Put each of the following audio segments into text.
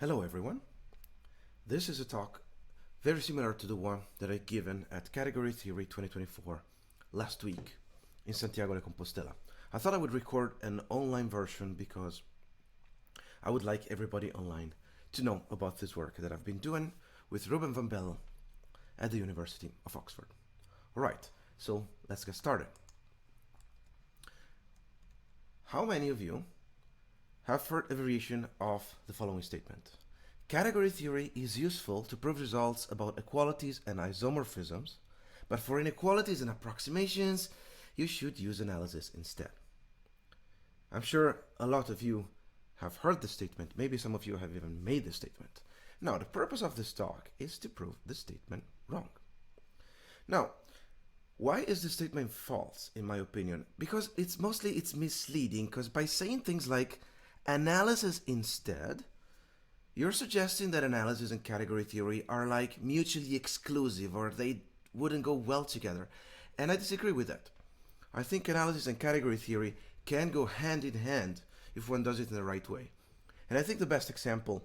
Hello everyone. This is a talk very similar to the one that I given at Category Theory 2024 last week in Santiago de Compostela. I thought I would record an online version because I would like everybody online to know about this work that I've been doing with Ruben Van Belle at the University of Oxford. Alright, so let's get started. How many of you have heard a variation of the following statement? Category theory is useful to prove results about equalities and isomorphisms, but for inequalities and approximations, you should use analysis instead. I'm sure a lot of you have heard this statement. Maybe some of you have even made this statement. Now, the purpose of this talk is to prove the statement wrong. Now, why is this statement false, in my opinion? Because it's misleading, because by saying things like analysis instead, you're suggesting that analysis and category theory are like mutually exclusive, or they wouldn't go well together. And I disagree with that. I think analysis and category theory can go hand in hand if one does it in the right way. And I think the best example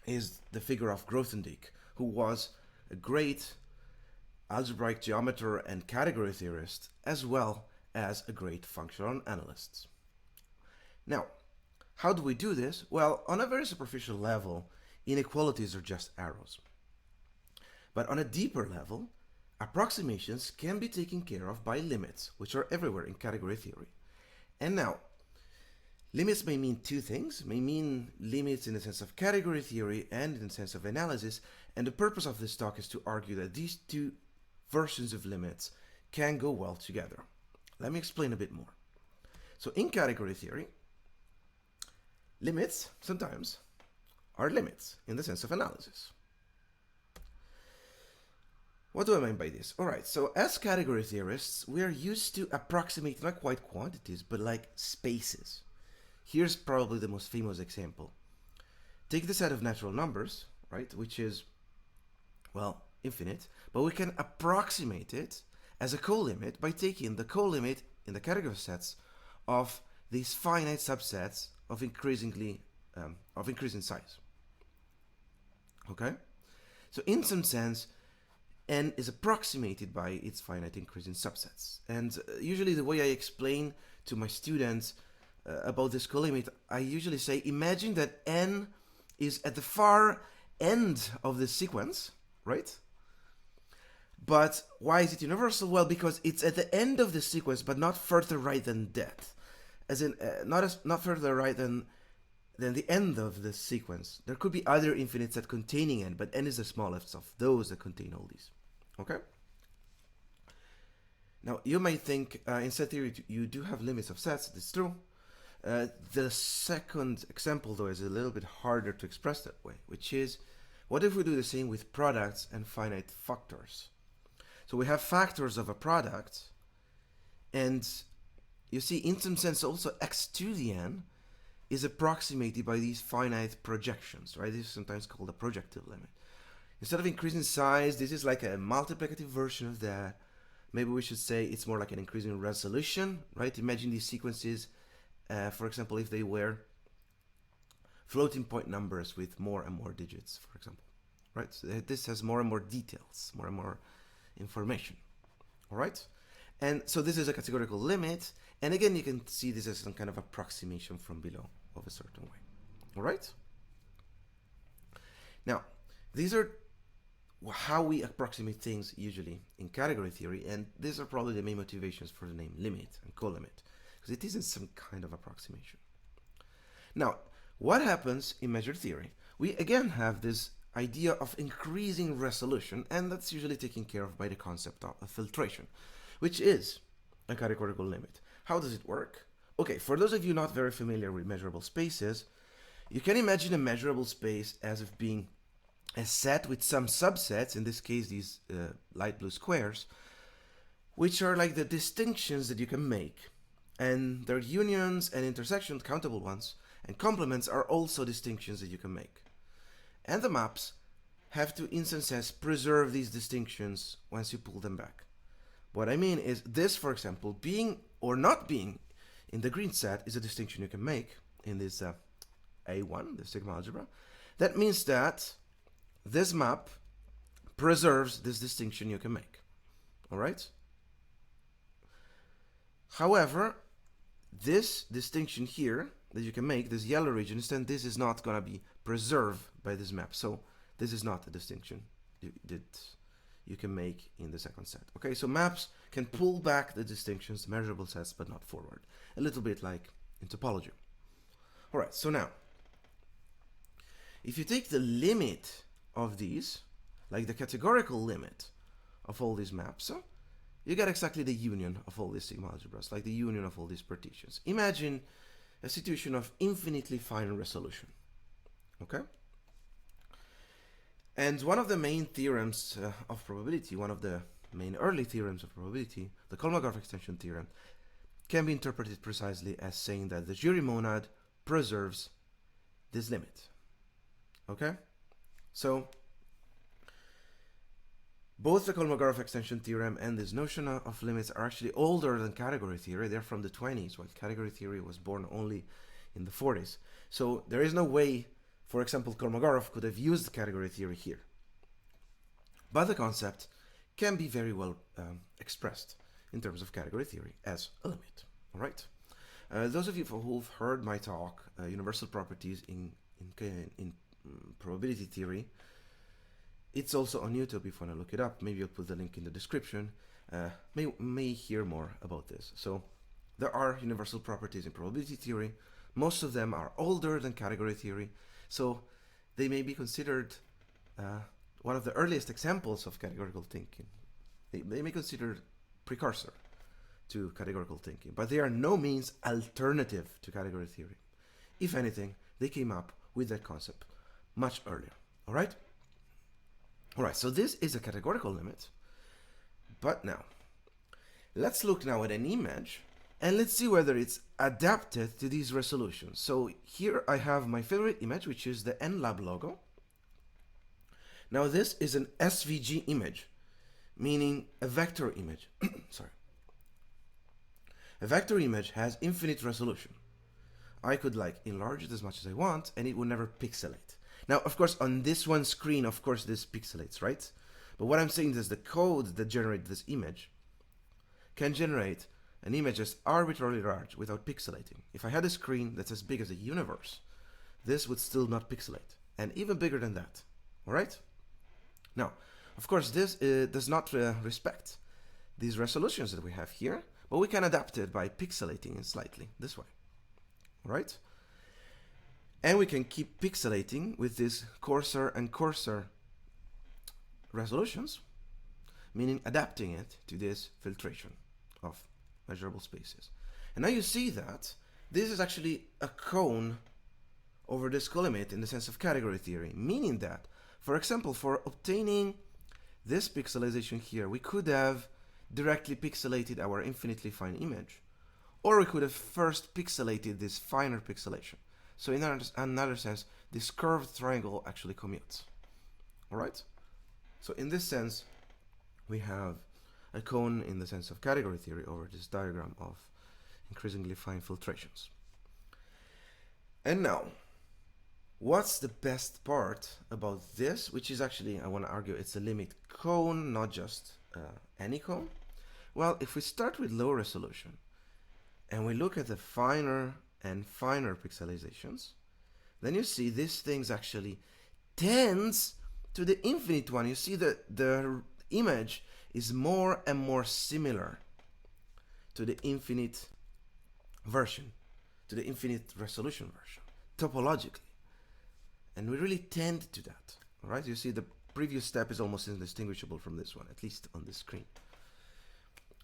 is the figure of Grothendieck, who was a great algebraic geometer and category theorist, as well as a great functional analyst. Now, how do we do this? Well, on a very superficial level, inequalities are just arrows. But on a deeper level, approximations can be taken care of by limits, which are everywhere in category theory. And now, limits may mean two things, may mean limits in the sense of category theory and in the sense of analysis, and the purpose of this talk is to argue that these two versions of limits can go well together. Let me explain a bit more. So in category theory, limits sometimes are limits in the sense of analysis. What do I mean by this? Alright, so as category theorists, we are used to approximate not quite quantities, but like spaces. Here's probably the most famous example. Take the set of natural numbers, right, which is, well, infinite, but we can approximate it as a colimit by taking the colimit in the category sets of these finite subsets of increasing size. Okay? So in some sense, n is approximated by its finite increasing subsets. And usually the way I explain to my students about this colimit, I usually say, imagine that n is at the far end of the sequence, right? But why is it universal? Well, because it's at the end of the sequence, but not further right than that. As in, not further right than the end of the sequence. There could be other infinite set containing n, but n is the smallest of those that contain all these. Okay? Now, you might think in set theory you do have limits of sets. That's true. The second example, though, is a little bit harder to express that way, which is, what if we do the same with products and finite factors? So we have factors of a product, and you see, in some sense, also x to the n is approximated by these finite projections, right? This is sometimes called a projective limit. Instead of increasing size, this is like a multiplicative version of that. Maybe we should say it's more like an increasing resolution, right? Imagine these sequences, for example, if they were floating point numbers with more and more digits, for example, right? So this has more and more details, more and more information, all right? And so this is a categorical limit, and again, you can see this as some kind of approximation from below of a certain way, all right? Now, these are how we approximate things usually in category theory, and these are probably the main motivations for the name limit and colimit, because it isn't some kind of approximation. Now, what happens in measure theory? We again have this idea of increasing resolution, and that's usually taken care of by the concept of filtration, which is a categorical limit. How does it work? Okay, for those of you not very familiar with measurable spaces, you can imagine a measurable space as if being a set with some subsets, in this case these light blue squares, which are like the distinctions that you can make, and their unions and intersections, countable ones, and complements are also distinctions that you can make. And the maps have to, in some sense, preserve these distinctions once you pull them back. What I mean is this, for example, being or not being in the green set is a distinction you can make in this A1, the sigma algebra. That means that this map preserves this distinction you can make. All right? However, this distinction here that you can make, this yellow region, instead this is not going to be preserved by this map. So this is not a distinction that you can make in the second set. Okay, so maps can pull back the distinctions, measurable sets, but not forward. A little bit like in topology. All right, so now, if you take the limit of these, like the categorical limit of all these maps, you get exactly the union of all these sigma algebras, like the union of all these partitions. Imagine a situation of infinitely fine resolution. Okay? And one of the main theorems of probability, one of the main early theorems of probability, the Kolmogorov extension theorem, can be interpreted precisely as saying that the jury monad preserves this limit. Okay? So, both the Kolmogorov extension theorem and this notion of limits are actually older than category theory. They're from the 20s, while category theory was born only in the 40s. So there is no way, for example, Kolmogorov could have used category theory here. But the concept can be very well expressed in terms of category theory as a limit. All right? Those of you who've heard my talk, Universal Properties in Probability Theory, it's also on YouTube if you want to look it up. Maybe I'll put the link in the description. May hear more about this. So there are universal properties in probability theory. Most of them are older than category theory. So they may be considered one of the earliest examples of categorical thinking. They may be considered precursor to categorical thinking, but they are no means alternative to category theory. If anything, they came up with that concept much earlier. All right? All right, so this is a categorical limit. But now, let's look now at an image and let's see whether it's adapted to these resolutions. So here I have my favorite image, which is the NLab logo. Now this is an SVG image, meaning a vector image. Sorry. A vector image has infinite resolution. I could enlarge it as much as I want and it will never pixelate. Now, of course, on this one screen, of course, this pixelates, right? But what I'm saying is the code that generates this image can generate an image that's arbitrarily large without pixelating. If I had a screen that's as big as the universe, this would still not pixelate, and even bigger than that, all right? Now, of course, this does not respect these resolutions that we have here, but we can adapt it by pixelating it slightly this way, all right? And we can keep pixelating with these coarser and coarser resolutions, meaning adapting it to this filtration of measurable spaces. And now you see that this is actually a cone over this colimit in the sense of category theory, meaning that, for example, for obtaining this pixelization here, we could have directly pixelated our infinitely fine image, or we could have first pixelated this finer pixelation. So in another sense, this curved triangle actually commutes. All right? So in this sense, we have a cone in the sense of category theory over this diagram of increasingly fine filtrations. And now, what's the best part about this, which is actually, I want to argue, it's a limit cone, not just any cone? Well, if we start with low resolution, and we look at the finer and finer pixelizations, then you see this thing's actually tends to the infinite one. You see that the image is more and more similar to the infinite version, to the infinite resolution version, topologically. And we really tend to that, all right? You see the previous step is almost indistinguishable from this one, at least on the screen.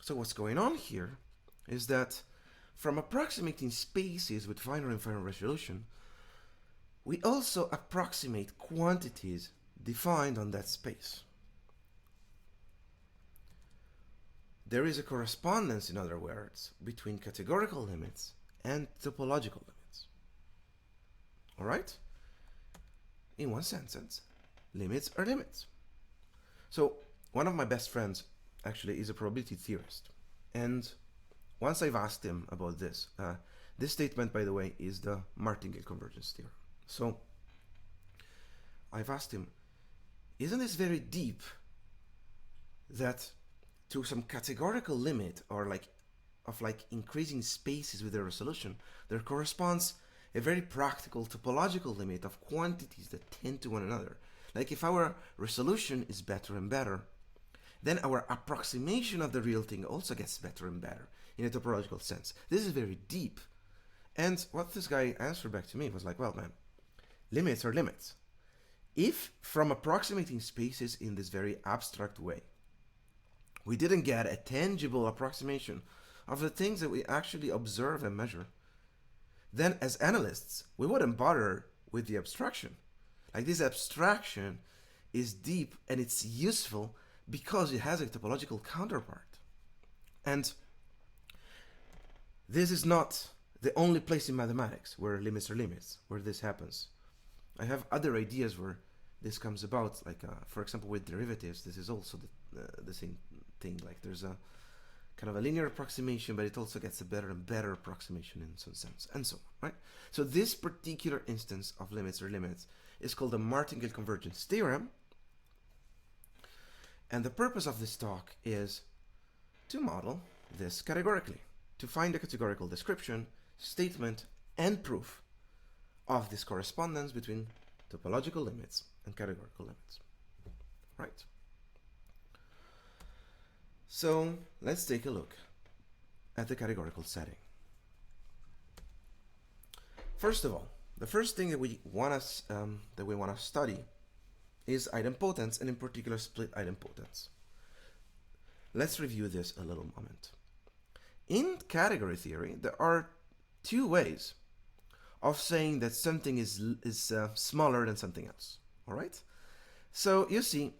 So what's going on here is that from approximating spaces with finer and finer resolution, we also approximate quantities defined on that space. There is a correspondence, in other words, between categorical limits and topological limits. All right? In one sentence, limits are limits. So one of my best friends actually is a probability theorist, and once I've asked him about this, this statement, by the way, is the martingale convergence theorem. So I've asked him, isn't this very deep that to some categorical limit or like increasing spaces with the resolution, there corresponds a very practical topological limit of quantities that tend to one another. Like if our resolution is better and better, then our approximation of the real thing also gets better and better in a topological sense. This is very deep. And what this guy answered back to me was like, well, man, limits are limits. If from approximating spaces in this very abstract way, we didn't get a tangible approximation of the things that we actually observe and measure, then as analysts, we wouldn't bother with the abstraction. Like this abstraction is deep and it's useful because it has a topological counterpart. And this is not the only place in mathematics where limits are limits, where this happens. I have other ideas where this comes about, like for example with derivatives, this is also the same thing. Like there's a kind of a linear approximation, but it also gets a better and better approximation in some sense, and so on, right? So this particular instance of limits or limits is called the martingale convergence theorem. And the purpose of this talk is to model this categorically, to find a categorical description, statement, and proof of this correspondence between topological limits and categorical limits, right? So let's take a look at the categorical setting. First of all, the first thing that we want to study is idempotents, and in particular split idempotents. Let's review this a little moment. In category theory, there are two ways of saying that something is smaller than something else. All right. So you see,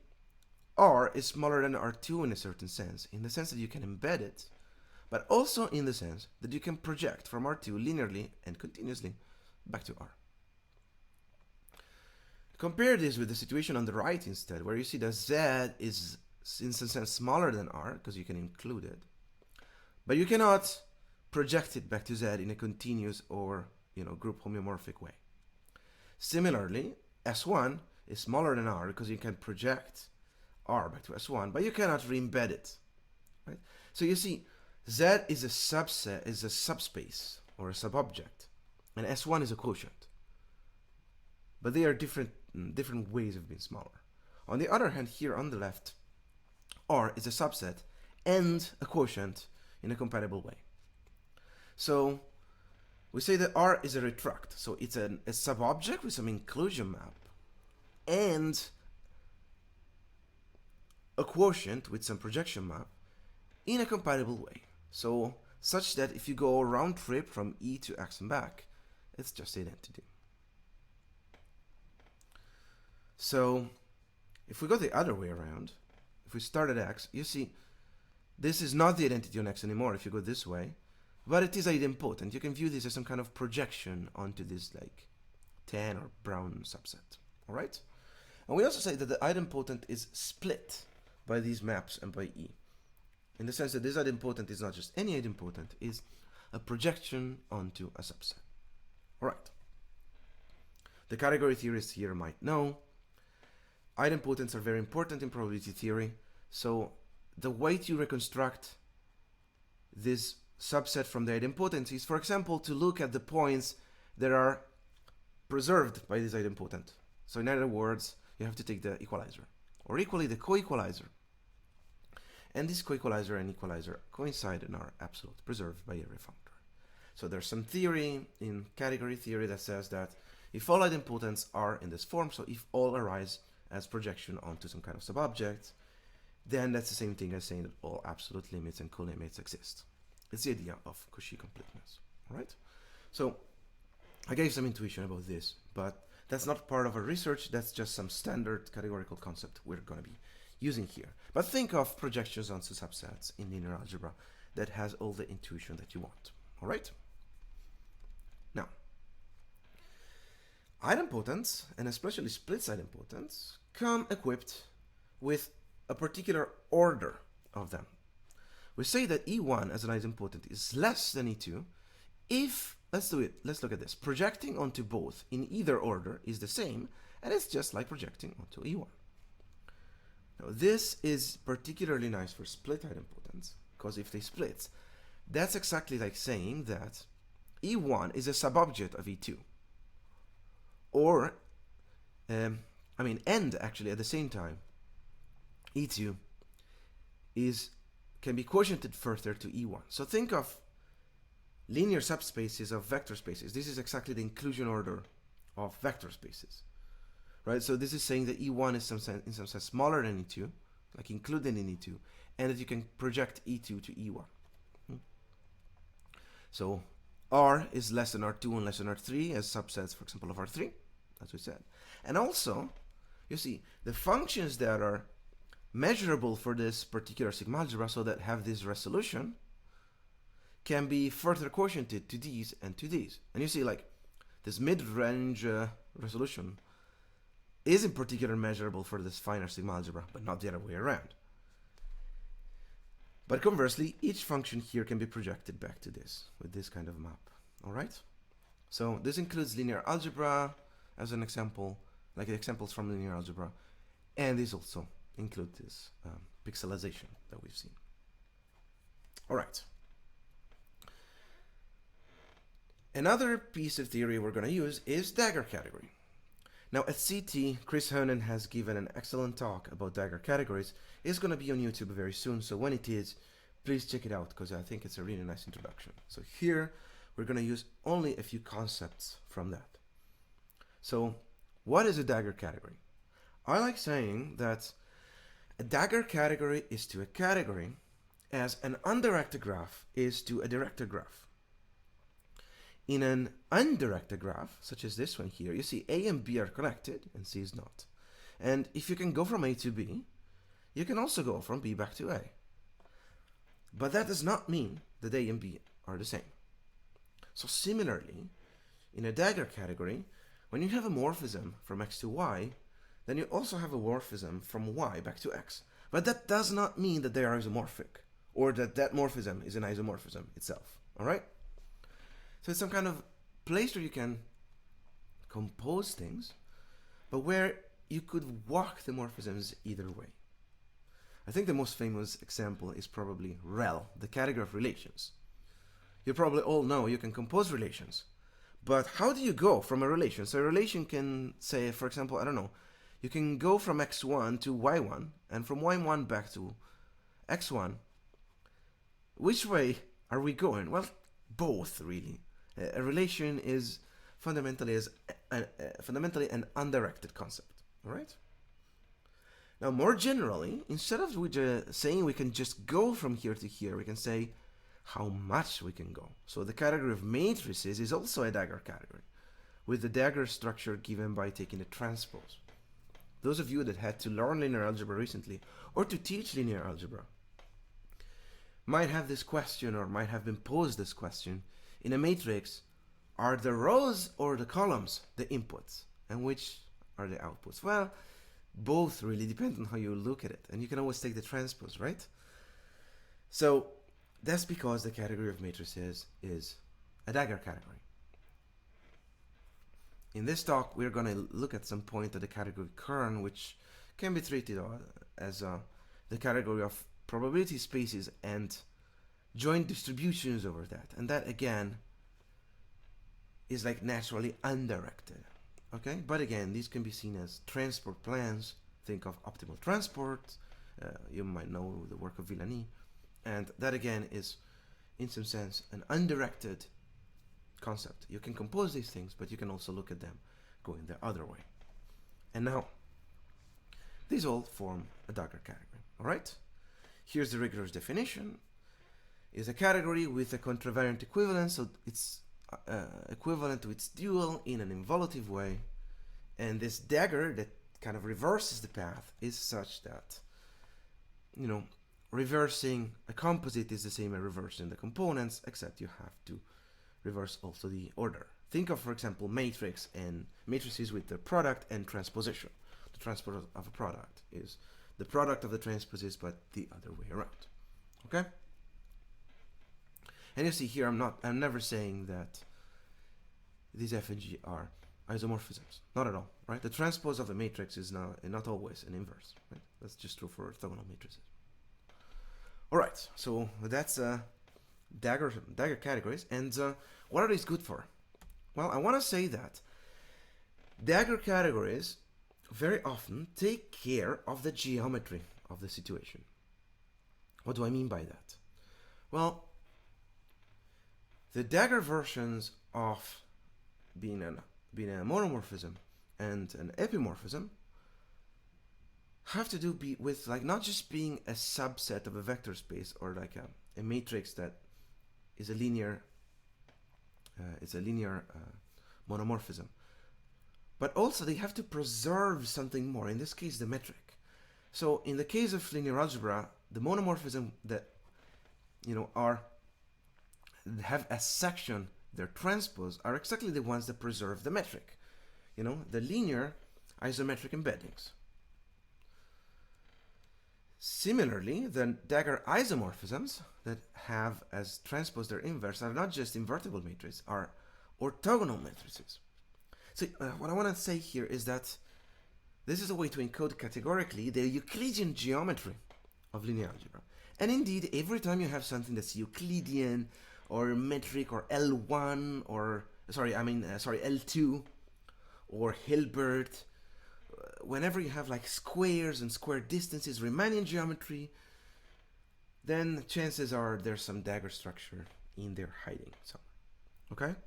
R is smaller than R2 in a certain sense, in the sense that you can embed it, but also in the sense that you can project from R2 linearly and continuously back to R. Compare this with the situation on the right instead, where you see that Z is in some sense smaller than R, because you can include it, but you cannot project it back to Z in a continuous or group homeomorphic way. Similarly, S1 is smaller than R because you can project R back to S1, but you cannot re-embed it, right? So you see, Z is a subset, is a subspace or a subobject, and S1 is a quotient. But they are different ways of being smaller. On the other hand, here on the left, R is a subset and a quotient in a compatible way. So we say that R is a retract, so it's a subobject with some inclusion map and a quotient with some projection map in a compatible way. So such that if you go round trip from E to X and back, it's just the identity. So if we go the other way around, if we start at X, you see this is not the identity on X anymore if you go this way, but it is idempotent. You can view this as some kind of projection onto this like tan or brown subset. All right? And we also say that the idempotent is split by these maps and by E, in the sense that this idempotent is not just any idempotent, is a projection onto a subset. All right. The category theorists here might know idempotents are very important in probability theory, so the way to reconstruct this subset from the idempotents is, for example, to look at the points that are preserved by this idempotent. So in other words, you have to take the equalizer, or equally the co-equalizer. And this co-equalizer and equalizer coincide and are absolute, preserved by every functor. So there's some theory in category theory that says that if all idempotents are in this form, so if all arise as projection onto some kind of subobject, then that's the same thing as saying that all absolute limits and co-limits exist. It's the idea of Cauchy completeness, all right? So I gave some intuition about this, but that's not part of our research. That's just some standard categorical concept we're going to be using here. But think of projections onto subsets in linear algebra that has all the intuition that you want, all right? Now, idempotents, and especially splits idempotents, come equipped with a particular order of them. We say that E1 as an idempotent is less than E2 if, let's look at this, projecting onto both in either order is the same And it's just like projecting onto E1. Now this is particularly nice for split idempotents, because if they split, that's exactly like saying that E1 is a subobject of E2. Or, and actually at the same time, E2 can be quotiented further to E1. So think of linear subspaces of vector spaces. This is exactly the inclusion order of vector spaces, right? So this is saying that E1 is in some sense smaller than E2, like included in E2, and that you can project E2 to E1. So R is less than R2 and less than R3 as subsets, for example, of R3, as we said. And also, you see, the functions that are measurable for this particular sigma algebra, so that have this resolution, can be further quotiented to these and to these. And you see, like, this mid-range resolution is in particular measurable for this finer sigma algebra, but not the other way around. But conversely, each function here can be projected back to this, with this kind of map. All right? So this includes linear algebra as an example, like examples from linear algebra, and this also includes this pixelization that we've seen. All right. Another piece of theory we're going to use is dagger category. Now at CT, Chris Hernan has given an excellent talk about dagger categories. It's going to be on YouTube very soon, so when it is, please check it out, because I think it's a really nice introduction. So here, we're going to use only a few concepts from that. So, what is a dagger category? I like saying that a dagger category is to a category as an undirected graph is to a directed graph. In an undirected graph, such as this one here, you see A and B are connected and C is not. And if you can go from A to B, you can also go from B back to A. But that does not mean that A and B are the same. So similarly, in a dagger category, when you have a morphism from X to Y, then you also have a morphism from Y back to X. But that does not mean that they are isomorphic, or that that morphism is an isomorphism itself. All right? So it's some kind of place where you can compose things, but where you could walk the morphisms either way. I think the most famous example is probably rel, the category of relations. You probably all know you can compose relations, but how do you go from a relation? So a relation can say, for example, I don't know, you can go from x1 to y1, and from y1 back to x1. Which way are we going? Well, both, really. A relation is fundamentally an undirected concept, all right? Now, more generally, instead of saying we can just go from here to here, we can say how much we can go. So the category of matrices is also a dagger category, with the dagger structure given by taking the transpose. Those of you that had to learn linear algebra recently, or to teach linear algebra, might have this question, or might have been posed this question. In a matrix, are the rows or the columns the inputs? And which are the outputs? Well, both really depend on how you look at it. And you can always take the transpose, right? So that's because the category of matrices is a dagger category. In this talk, we're going to look at some point at the category kern, which can be treated as the category of probability spaces and joint distributions over that. And that, again, is like naturally undirected. Okay? But again, these can be seen as transport plans. Think of optimal transport. You might know the work of Villani. And that, again, is, in some sense, an undirected concept. You can compose these things, but you can also look at them going the other way. And now, these all form a dagger category. All right? Here's the rigorous definition. Is a category with a contravariant equivalence, so it's equivalent to its dual in an involutive way. And this dagger that kind of reverses the path is such that, you know, reversing a composite is the same as reversing the components, except you have to reverse also the order. Think of, for example, matrix and matrices with the product and transposition. The transpose of a product is the product of the transposes, but the other way around. Okay? And you see here, I'm never saying that these f and g are isomorphisms. Not at all, right? The transpose of a matrix is not always an inverse, right? That's just true for orthogonal matrices. All right, so that's dagger categories. And what are these good for? Well, I want to say that dagger categories very often take care of the geometry of the situation. What do I mean by that? Well, the dagger versions of being a monomorphism and an epimorphism have to do with like not just being a subset of a vector space or like a matrix that is a linear monomorphism, but also they have to preserve something more, in this case the metric. So in the case of linear algebra, the monomorphism that have a section, their transpose, are exactly the ones that preserve the metric, the linear isometric embeddings. Similarly, the dagger isomorphisms that have as transpose their inverse are not just invertible matrices, are orthogonal matrices. So what I want to say here is that this is a way to encode categorically the Euclidean geometry of linear algebra. And indeed, every time you have something that's Euclidean or metric or L1 or L2 or Hilbert, whenever you have like squares and square distances Riemannian geometry, then chances are there's some dagger structure in there hiding somewhere. Okay?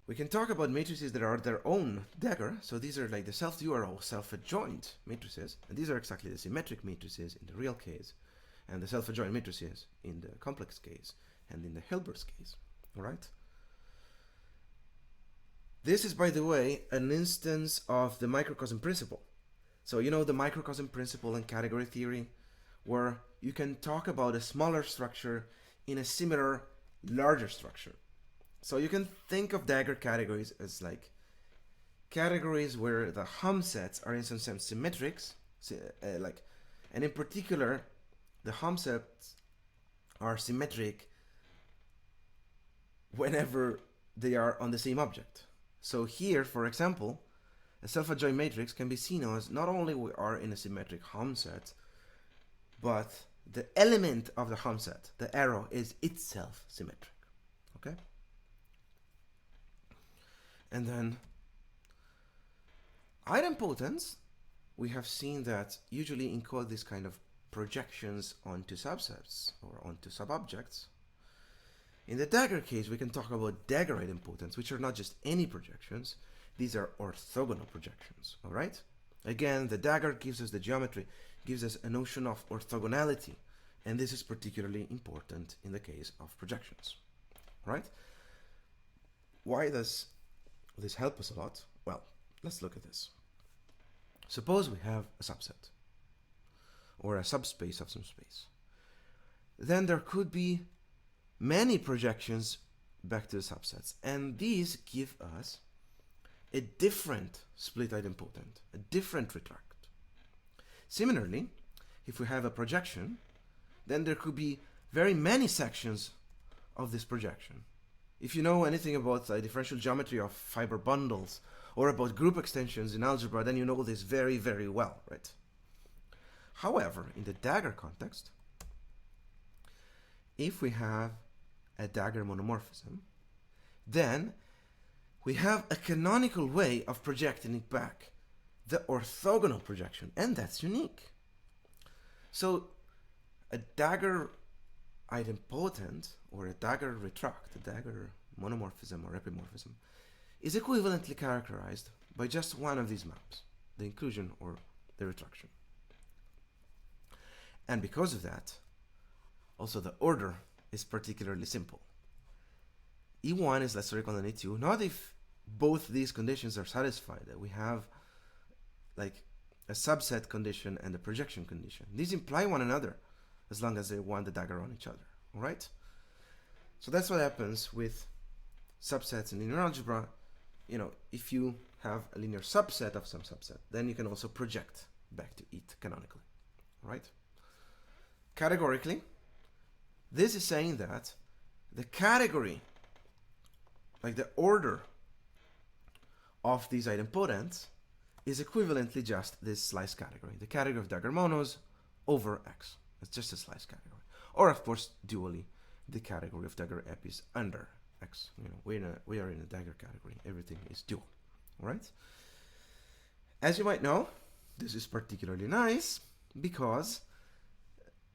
We can talk about matrices that are their own dagger. So these are like the self-dual or self-adjoint matrices. And these are exactly the symmetric matrices in the real case, and the self-adjoint matrices in the complex case and in the Hilbert's case. All right? This is, by the way, an instance of the microcosm principle. So you know the microcosm principle in category theory, where you can talk about a smaller structure in a similar larger structure. So you can think of dagger categories as like categories where the Hom sets are in some sense symmetrics, and in particular, the Hom sets are symmetric whenever they are on the same object. So here, for example, a self-adjoint matrix can be seen as not only we are in a symmetric Hom set, but the element of the Hom set, the arrow, is itself symmetric. Okay? And then idempotents, we have seen that usually encode this kind of projections onto subsets or onto subobjects. In the dagger case, we can talk about dagger idempotents, which are not just any projections. These are orthogonal projections, all right? Again, the dagger gives us the geometry, gives us a notion of orthogonality, and this is particularly important in the case of projections, right? Why does this help us a lot? Well, let's look at this. Suppose we have a subset or a subspace of some space. Then there could be many projections back to the subsets, and these give us a different split idempotent, a different retract. Similarly, if we have a projection, then there could be very many sections of this projection. If you know anything about the differential geometry of fiber bundles or about group extensions in algebra, then you know this very, very well, right? However, in the dagger context, if we have a dagger monomorphism, then we have a canonical way of projecting it back, the orthogonal projection, and that's unique. So a dagger idempotent or a dagger retract, a dagger monomorphism or epimorphism, is equivalently characterized by just one of these maps, the inclusion or the retraction. And because of that, also the order is particularly simple. E1 is lesser or equal than E2, not if both these conditions are satisfied, that we have like a subset condition and a projection condition. These imply one another as long as they want the dagger on each other, all right? So that's what happens with subsets in linear algebra. You know, if you have a linear subset of some subset, then you can also project back to it canonically, all right? Categorically, this is saying that the category like the order of these idempotents is equivalently just this slice category, the category of dagger monos over X. It's just a slice category. Or of course, dually, the category of dagger epis under X. You know, we are in a dagger category. Everything is dual. All right? As you might know, this is particularly nice because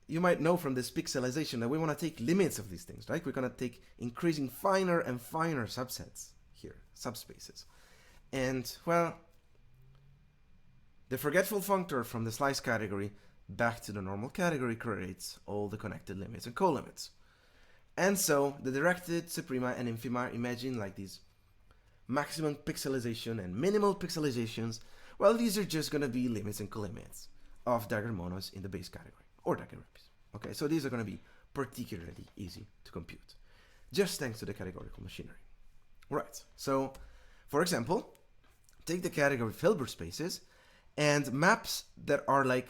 you might know from this pixelization that we want to take limits of these things, right? We're going to take increasing finer and finer subsets here, subspaces. And, well, the forgetful functor from the slice category back to the normal category creates all the connected limits and colimits. And so the directed suprema and infima, imagine like these maximum pixelization and minimal pixelizations. Well, these are just going to be limits and colimits of dagger monos in the base category or dagger epis. Okay, so these are going to be particularly easy to compute, just thanks to the categorical machinery. Right, so for example, take the category of Hilbert spaces and maps that are like,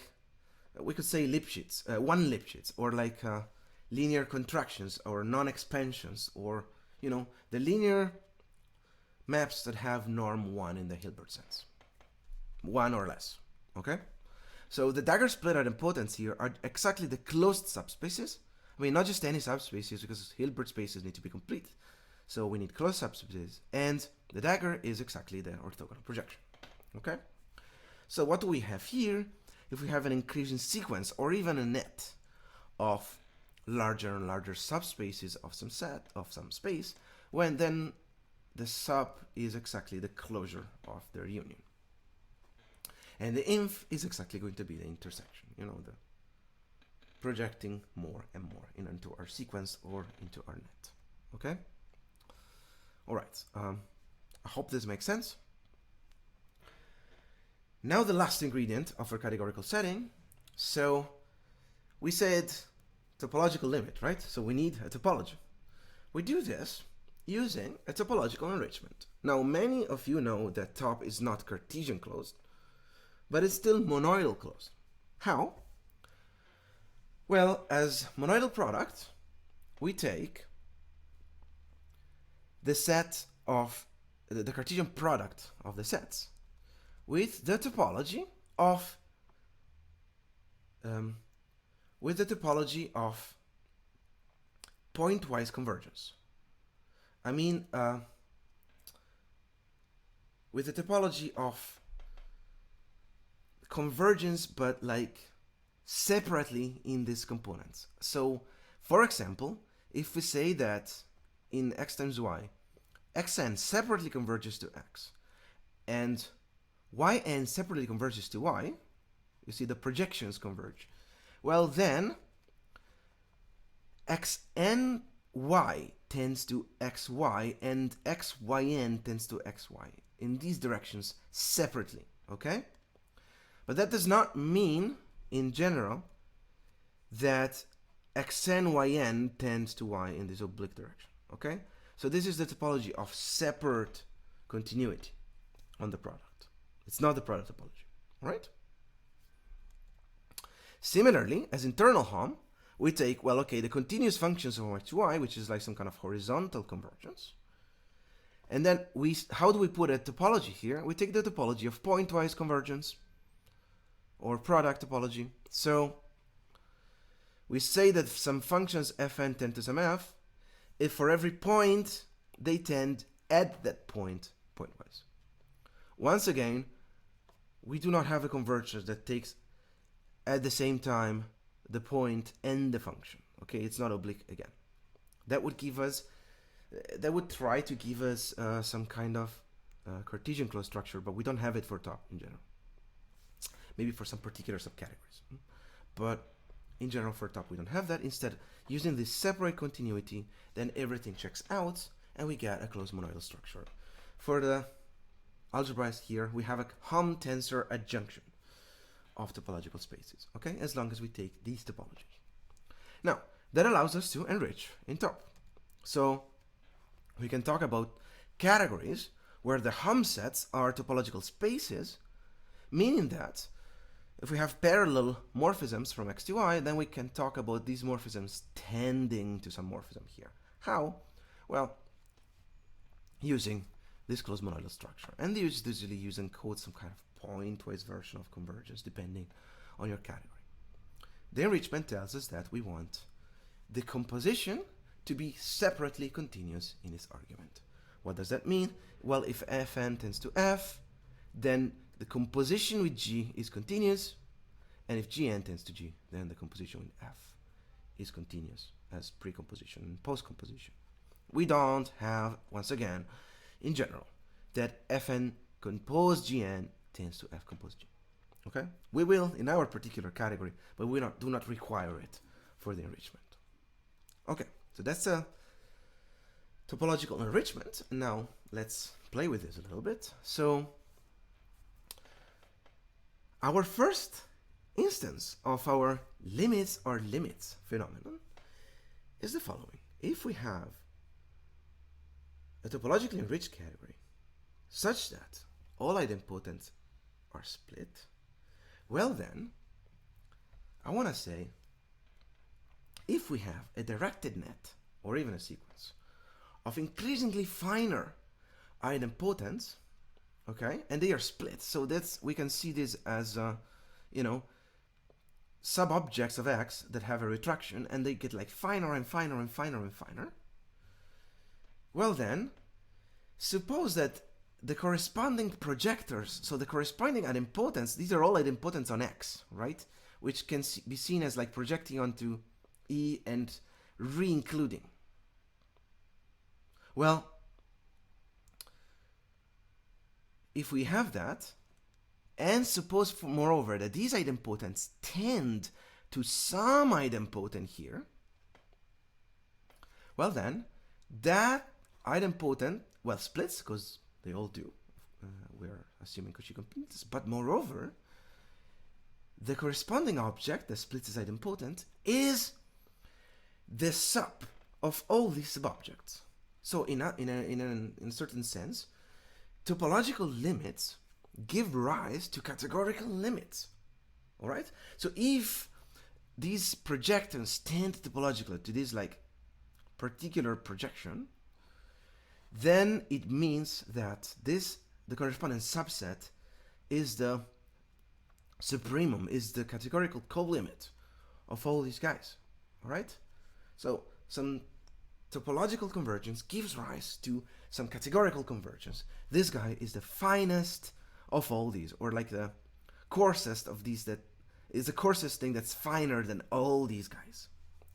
we could say Lipschitz, one Lipschitz, or like linear contractions or non-expansions, or, you know, the linear maps that have norm 1 in the Hilbert sense. 1 or less, okay? So the dagger-split idempotents here are exactly the closed subspaces. I mean, not just any subspaces, because Hilbert spaces need to be complete. So we need closed subspaces, and the dagger is exactly the orthogonal projection, okay? So what do we have here? If we have an increasing sequence or even a net of larger and larger subspaces of some set of some space, when then the sub is exactly the closure of their union. And the inf is exactly going to be the intersection, you know, the projecting more and more into our sequence or into our net, okay? All right, I hope this makes sense. Now the last ingredient of our categorical setting. So we said topological limit, right? So we need a topology. We do this using a topological enrichment. Now many of you know that top is not Cartesian closed, but it's still monoidal closed. How? Well, as monoidal product, we take the set of the Cartesian product of the sets with the topology of pointwise convergence. I mean, with the topology of convergence, but like separately in these components. So, for example, if we say that in x times y, xn separately converges to x, and yn separately converges to y, you see the projections converge. Well then, xny tends to xy and xyn tends to xy in these directions separately, okay? But that does not mean, in general, that xn tends to y in this oblique direction, okay? So this is the topology of separate continuity on the product. It's not the product topology, right? Similarly, as internal Hom, we take, well, okay, the continuous functions of x to y, which is like some kind of horizontal convergence. And then how do we put a topology here? We take the topology of pointwise convergence or product topology. So we say that some functions fn tend to some f, if for every point they tend at that point pointwise. Once again, we do not have a convergence that takes at the same time the point and the function. Okay, it's not oblique again. That would give us, that would try to give us some kind of Cartesian closed structure, but we don't have it for top in general. Maybe for some particular subcategories, but in general for top we don't have that. Instead, using this separate continuity, then everything checks out and we get a closed monoidal structure. For the algebras here, we have a Hom tensor adjunction of topological spaces, okay, as long as we take these topologies. Now, that allows us to enrich in top. So we can talk about categories where the Hom sets are topological spaces, meaning that if we have parallel morphisms from x to y, then we can talk about these morphisms tending to some morphism here. How? Well, using this closed monoidal structure. And they usually use encode some kind of pointwise version of convergence depending on your category. The enrichment tells us that we want the composition to be separately continuous in its argument. What does that mean? Well, if Fn tends to F, then the composition with G is continuous, and if Gn tends to G, then the composition with F is continuous as pre-composition and post-composition. We don't have, once again, in general, that Fn compose Gn tends to F compose G. Okay? We will in our particular category, but we do not require it for the enrichment. Okay, so that's a topological enrichment. And now let's play with this a little bit. So our first instance of our limits or limits phenomenon is the following. If we have a topologically enriched category such that all idempotents are split, well then, I want to say, if we have a directed net or even a sequence of increasingly finer idempotents, okay, and they are split, so we can see this as sub-objects of X that have a retraction and they get like finer and finer and finer and finer. Well then, suppose that the corresponding projectors, so the corresponding idempotents, these are all idempotents on X, right? Which can be seen as like projecting onto E and re-including. Well, if we have that, and suppose moreover that these idempotents tend to some idempotent here, well then, that idempotent, well, splits, because they all do. We're assuming Cauchy completeness. But moreover, the corresponding object that splits this idempotent is the sub of all these subobjects. So in a certain sense, topological limits give rise to categorical limits. All right? So if these projectors tend topologically to this like particular projection, then it means that the corresponding subset is the supremum, is the categorical co-limit of all these guys. All right? So some topological convergence gives rise to some categorical convergence. This guy is the finest of all these, or like the coarsest of these, that is the coarsest thing that's finer than all these guys.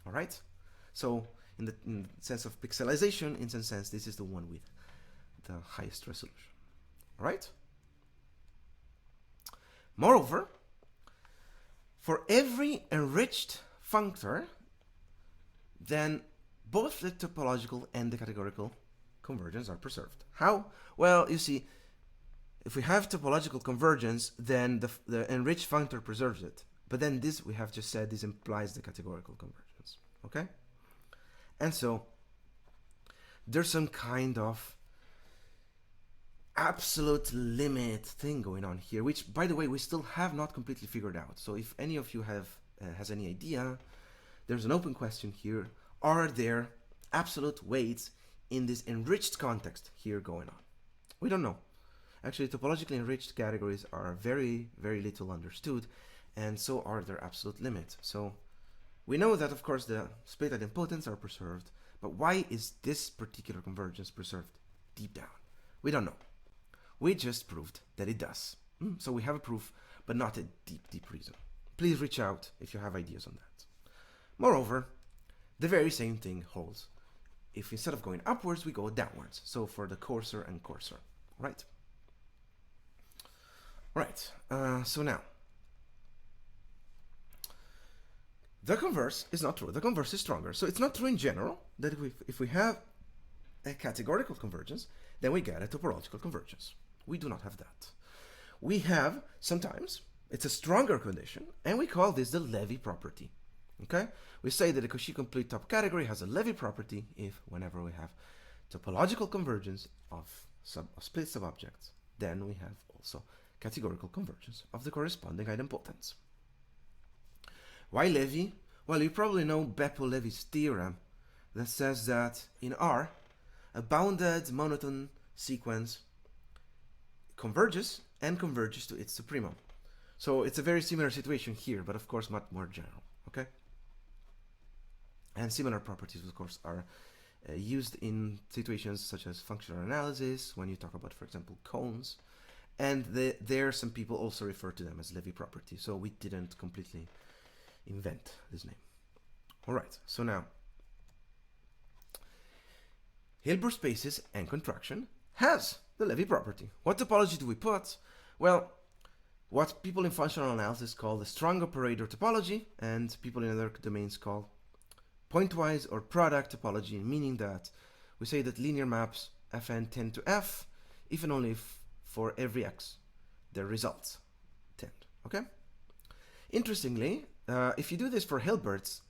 All right? So in the sense of pixelization, in some sense, this is the one with the highest resolution. All right? Moreover, for every enriched functor, then both the topological and the categorical convergence are preserved. How? Well, you see, if we have topological convergence, then the enriched functor preserves it. But then this, we have just said, this implies the categorical convergence. Okay? And so there's some kind of absolute limit thing going on here, which, by the way, we still have not completely figured out. So if any of you has any idea, there's an open question here. Are there absolute weights in this enriched context here going on? We don't know. Actually, topologically enriched categories are very, very little understood, and so are their absolute limits. So we know that, of course, the split idempotents are preserved, but why is this particular convergence preserved deep down? We don't know. We just proved that it does. So we have a proof, but not a deep, deep reason. Please reach out if you have ideas on that. Moreover, the very same thing holds if instead of going upwards, we go downwards. So for the coarser and coarser, right? Right, so now, the converse is not true. The converse is stronger. So it's not true in general that if we have a categorical convergence, then we get a topological convergence. We do not have that. We have, sometimes, it's a stronger condition, and we call this the Levy property. Okay? We say that a Cauchy complete top category has a Levy property whenever we have topological convergence of split subobjects, then we have also categorical convergence of the corresponding idempotents. Why Levy? Well, you probably know Beppo-Levy's theorem that says that in R, a bounded monotone sequence converges and converges to its supremum. So it's a very similar situation here, but of course much more general, okay? And similar properties, of course, are used in situations such as functional analysis, when you talk about, for example, cones. And there some people also refer to them as Levy properties, so we didn't completely invent this name. All right, so now, Hilbert spaces and contraction has the Levy property. What topology do we put? Well, what people in functional analysis call the strong operator topology, and people in other domains call pointwise or product topology, meaning that we say that linear maps Fn tend to F if and only if for every x their results tend, okay? Interestingly, if you do this for Hilbert's,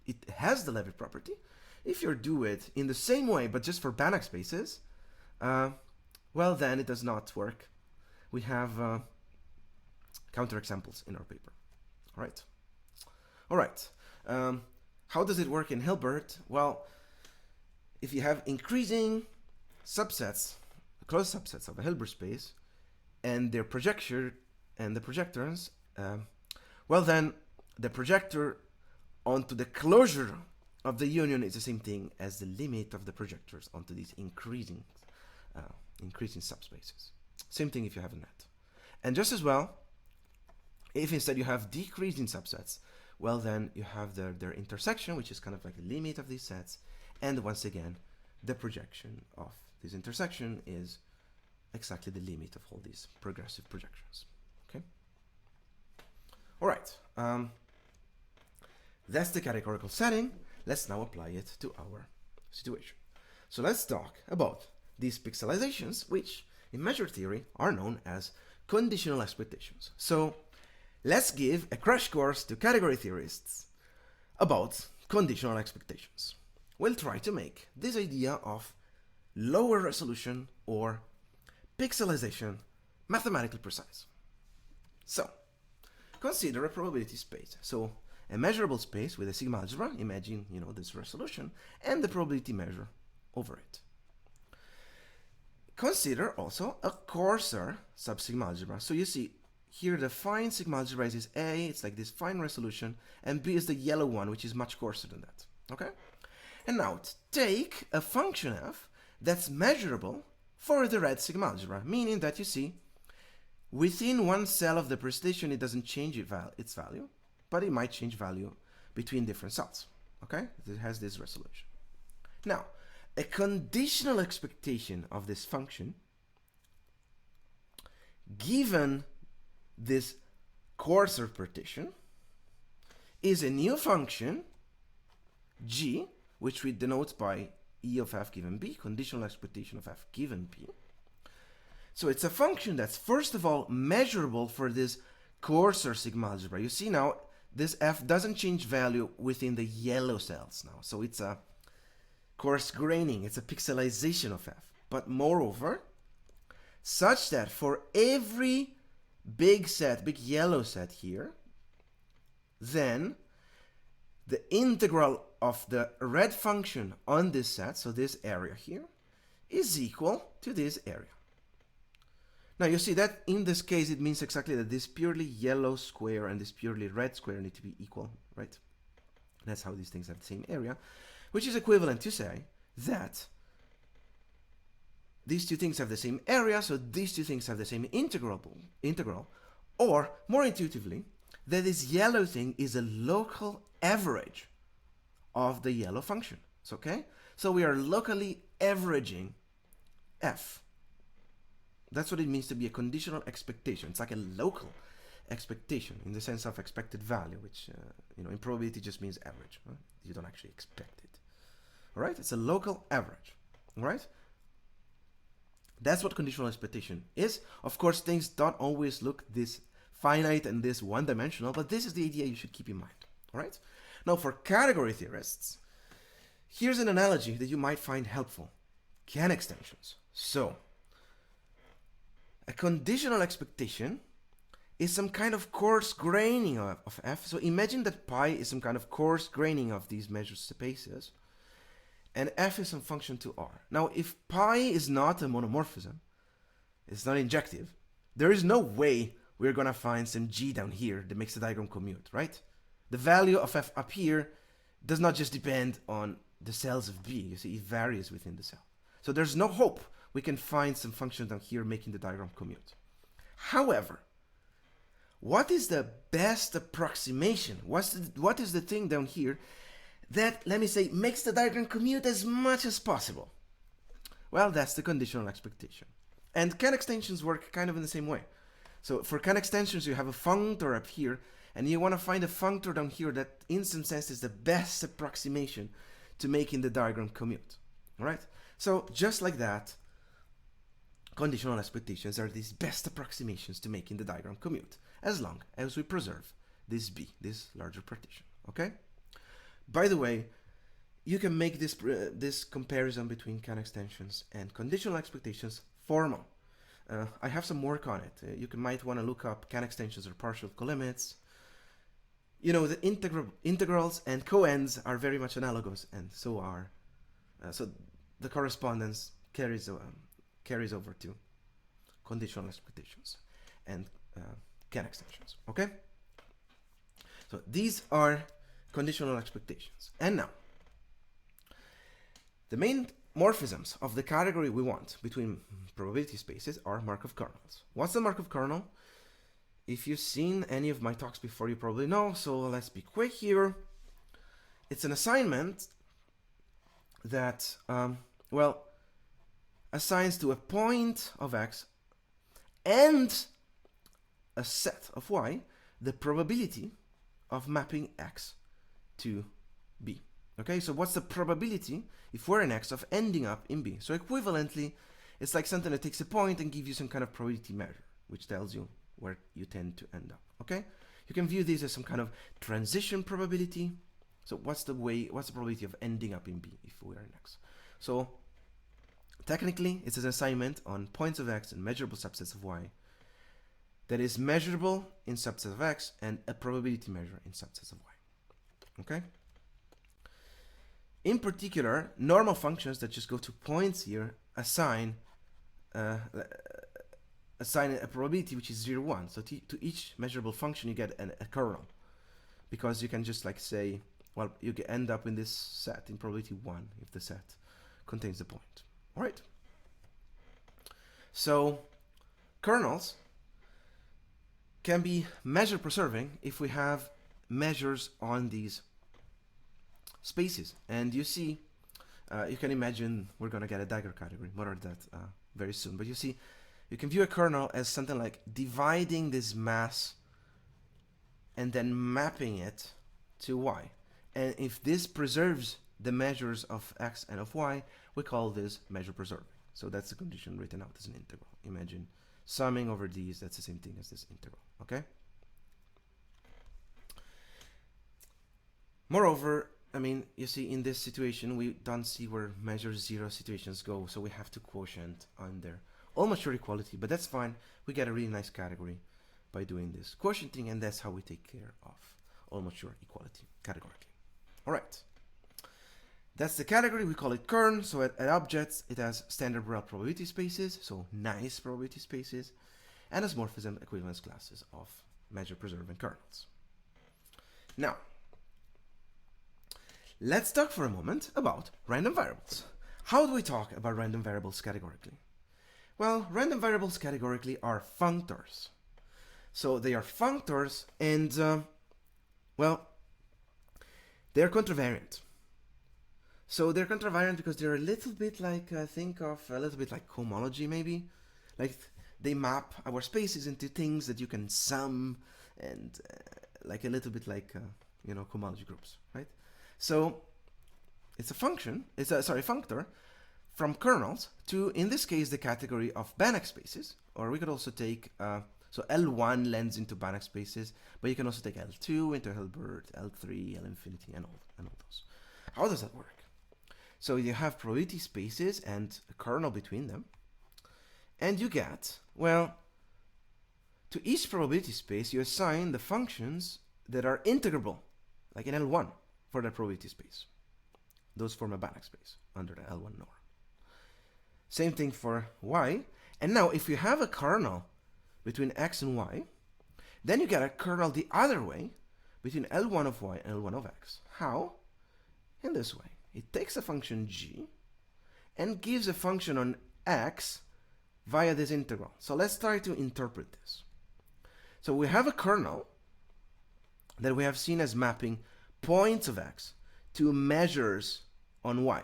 it has the Levy property. If you do it in the same way, but just for Banach spaces, well, then it does not work. We have counterexamples in our paper. All right. How does it work in Hilbert? Well, if you have increasing subsets, closed subsets of a Hilbert space, and their projector and the projectors, well, then the projector onto the closure of the union is the same thing as the limit of the projectors onto these increasing subspaces. Same thing if you have a net. And just as well, if instead you have decreasing subsets, well, then you have their intersection, which is kind of like the limit of these sets, and once again, the projection of this intersection is exactly the limit of all these progressive projections. Okay. All right. That's the categorical setting. Let's now apply it to our situation. So let's talk about these pixelizations, which in measure theory are known as conditional expectations. So let's give a crash course to category theorists about conditional expectations. We'll try to make this idea of lower resolution or pixelization mathematically precise. So consider a probability space. So a measurable space with a sigma algebra, imagine, this resolution, and the probability measure over it. Consider also a coarser sub-sigma algebra. So you see here the fine sigma algebra is A, it's like this fine resolution, and B is the yellow one, which is much coarser than that. Okay? And now take a function f that's measurable for the red sigma algebra, meaning that you see within one cell of the precipitation it doesn't change its value, but it might change value between different cells. Okay? It has this resolution. Now, a conditional expectation of this function, given this coarser partition, is a new function g, which we denote by e of f given b, conditional expectation of f given b. So it's a function that's first of all measurable for this coarser sigma algebra. You see now this f doesn't change value within the yellow cells now, so it's a coarse graining, it's a pixelization of f. But moreover, such that for every big yellow set here, then the integral of the red function on this set, so this area here, is equal to this area. Now you see that in this case it means exactly that this purely yellow square and this purely red square need to be equal, right? That's how these things have the same area, which is equivalent to say that these two things have the same area, so these two things have the same integral, or more intuitively, that this yellow thing is a local average of the yellow function. It's okay? So we are locally averaging f. That's what it means to be a conditional expectation. It's like a local expectation in the sense of expected value, which in probability just means average. Right? You don't actually expect it. All right? It's a local average. All right? That's what conditional expectation is. Of course, things don't always look this finite and this one-dimensional, but this is the idea you should keep in mind. All right? Now, for category theorists, here's an analogy that you might find helpful. Can extensions. So, a conditional expectation is some kind of coarse graining of f. So imagine that pi is some kind of coarse graining of these measured spaces. and f is some function to r. Now, if pi is not a monomorphism, it's not injective, there is no way we're going to find some g down here that makes the diagram commute, right? The value of f up here does not just depend on the cells of b. You see, it varies within the cell. So there's no hope we can find some function down here making the diagram commute. However, what is the best approximation? What is the thing down here that, let me say, makes the diagram commute as much as possible? Well, that's the conditional expectation. And can extensions work kind of in the same way. So for can extensions, you have a functor up here, and you want to find a functor down here that, in some sense, is the best approximation to making the diagram commute. All right? So just like that, conditional expectations are these best approximations to making the diagram commute, as long as we preserve this B, this larger partition. Okay? By the way, you can make this comparison between can extensions and conditional expectations formal. I have some work on it. You might want to look up can extensions or partial colimits. You know, the integrals and coends are very much analogous, and so are. So the correspondence carries over to conditional expectations and can extensions. Okay? So these are conditional expectations. And now, the main morphisms of the category we want between probability spaces are Markov kernels. What's the Markov kernel? If you've seen any of my talks before, you probably know, so let's be quick here. It's an assignment that, assigns to a point of x and a set of y the probability of mapping x to b. Okay, so what's the probability, if we're in x, of ending up in b? So equivalently, it's like something that takes a point and gives you some kind of probability measure, which tells you where you tend to end up. Okay, you can view this as some kind of transition probability. So what's the probability of ending up in b if we're in x? So technically, it's an assignment on points of x and measurable subsets of y that is measurable in subsets of x and a probability measure in subsets of y. Okay? In particular, normal functions that just go to points here assign a probability which is 0, 1. So to each measurable function, you get a kernel. Because you can just like say, well, you end up in this set in probability 1 if the set contains the point. All right. So kernels can be measure preserving if we have measures on these spaces. And you see, you can imagine we're going to get a dagger category, more of that very soon. But you see, you can view a kernel as something like dividing this mass and then mapping it to y. And if this preserves the measures of x and of y, we call this measure preserving. So that's the condition written out as an integral. Imagine summing over these, that's the same thing as this integral, okay? Moreover, I mean, you see, in this situation, we don't see where measure 0 situations go, so we have to quotient under almost sure equality, but that's fine. We get a really nice category by doing this quotienting, and that's how we take care of almost sure equality categorically. All right. That's the category, we call it kern. So at objects, it has standard Borel probability spaces, so nice probability spaces, and as morphism equivalence classes of measure preserving kernels. Now, let's talk for a moment about random variables. How do we talk about random variables categorically? Well, random variables categorically are functors. So they are functors and, they're contravariant. So they're contravariant because they're a little bit like, think of a little bit like homology maybe. Like they map our spaces into things that you can sum and like a little bit like, homology groups, right? So it's a function, functor from kernels to, in this case, the category of Banach spaces, or we could also take, so L1 lends into Banach spaces, but you can also take L2 into Hilbert, L3, L infinity, and all those. How does that work? So you have probability spaces and a kernel between them, and you get, well, to each probability space, you assign the functions that are integrable, like in L1 for that probability space. Those form a Banach space. under the L1 norm. Same thing for y. And now if you have a kernel between x and y, then you get a kernel the other way between L1 of y and L1 of x. How? In this way. It takes a function g and gives a function on x via this integral. So let's try to interpret this. So we have a kernel that we have seen as mapping points of x to measures on y.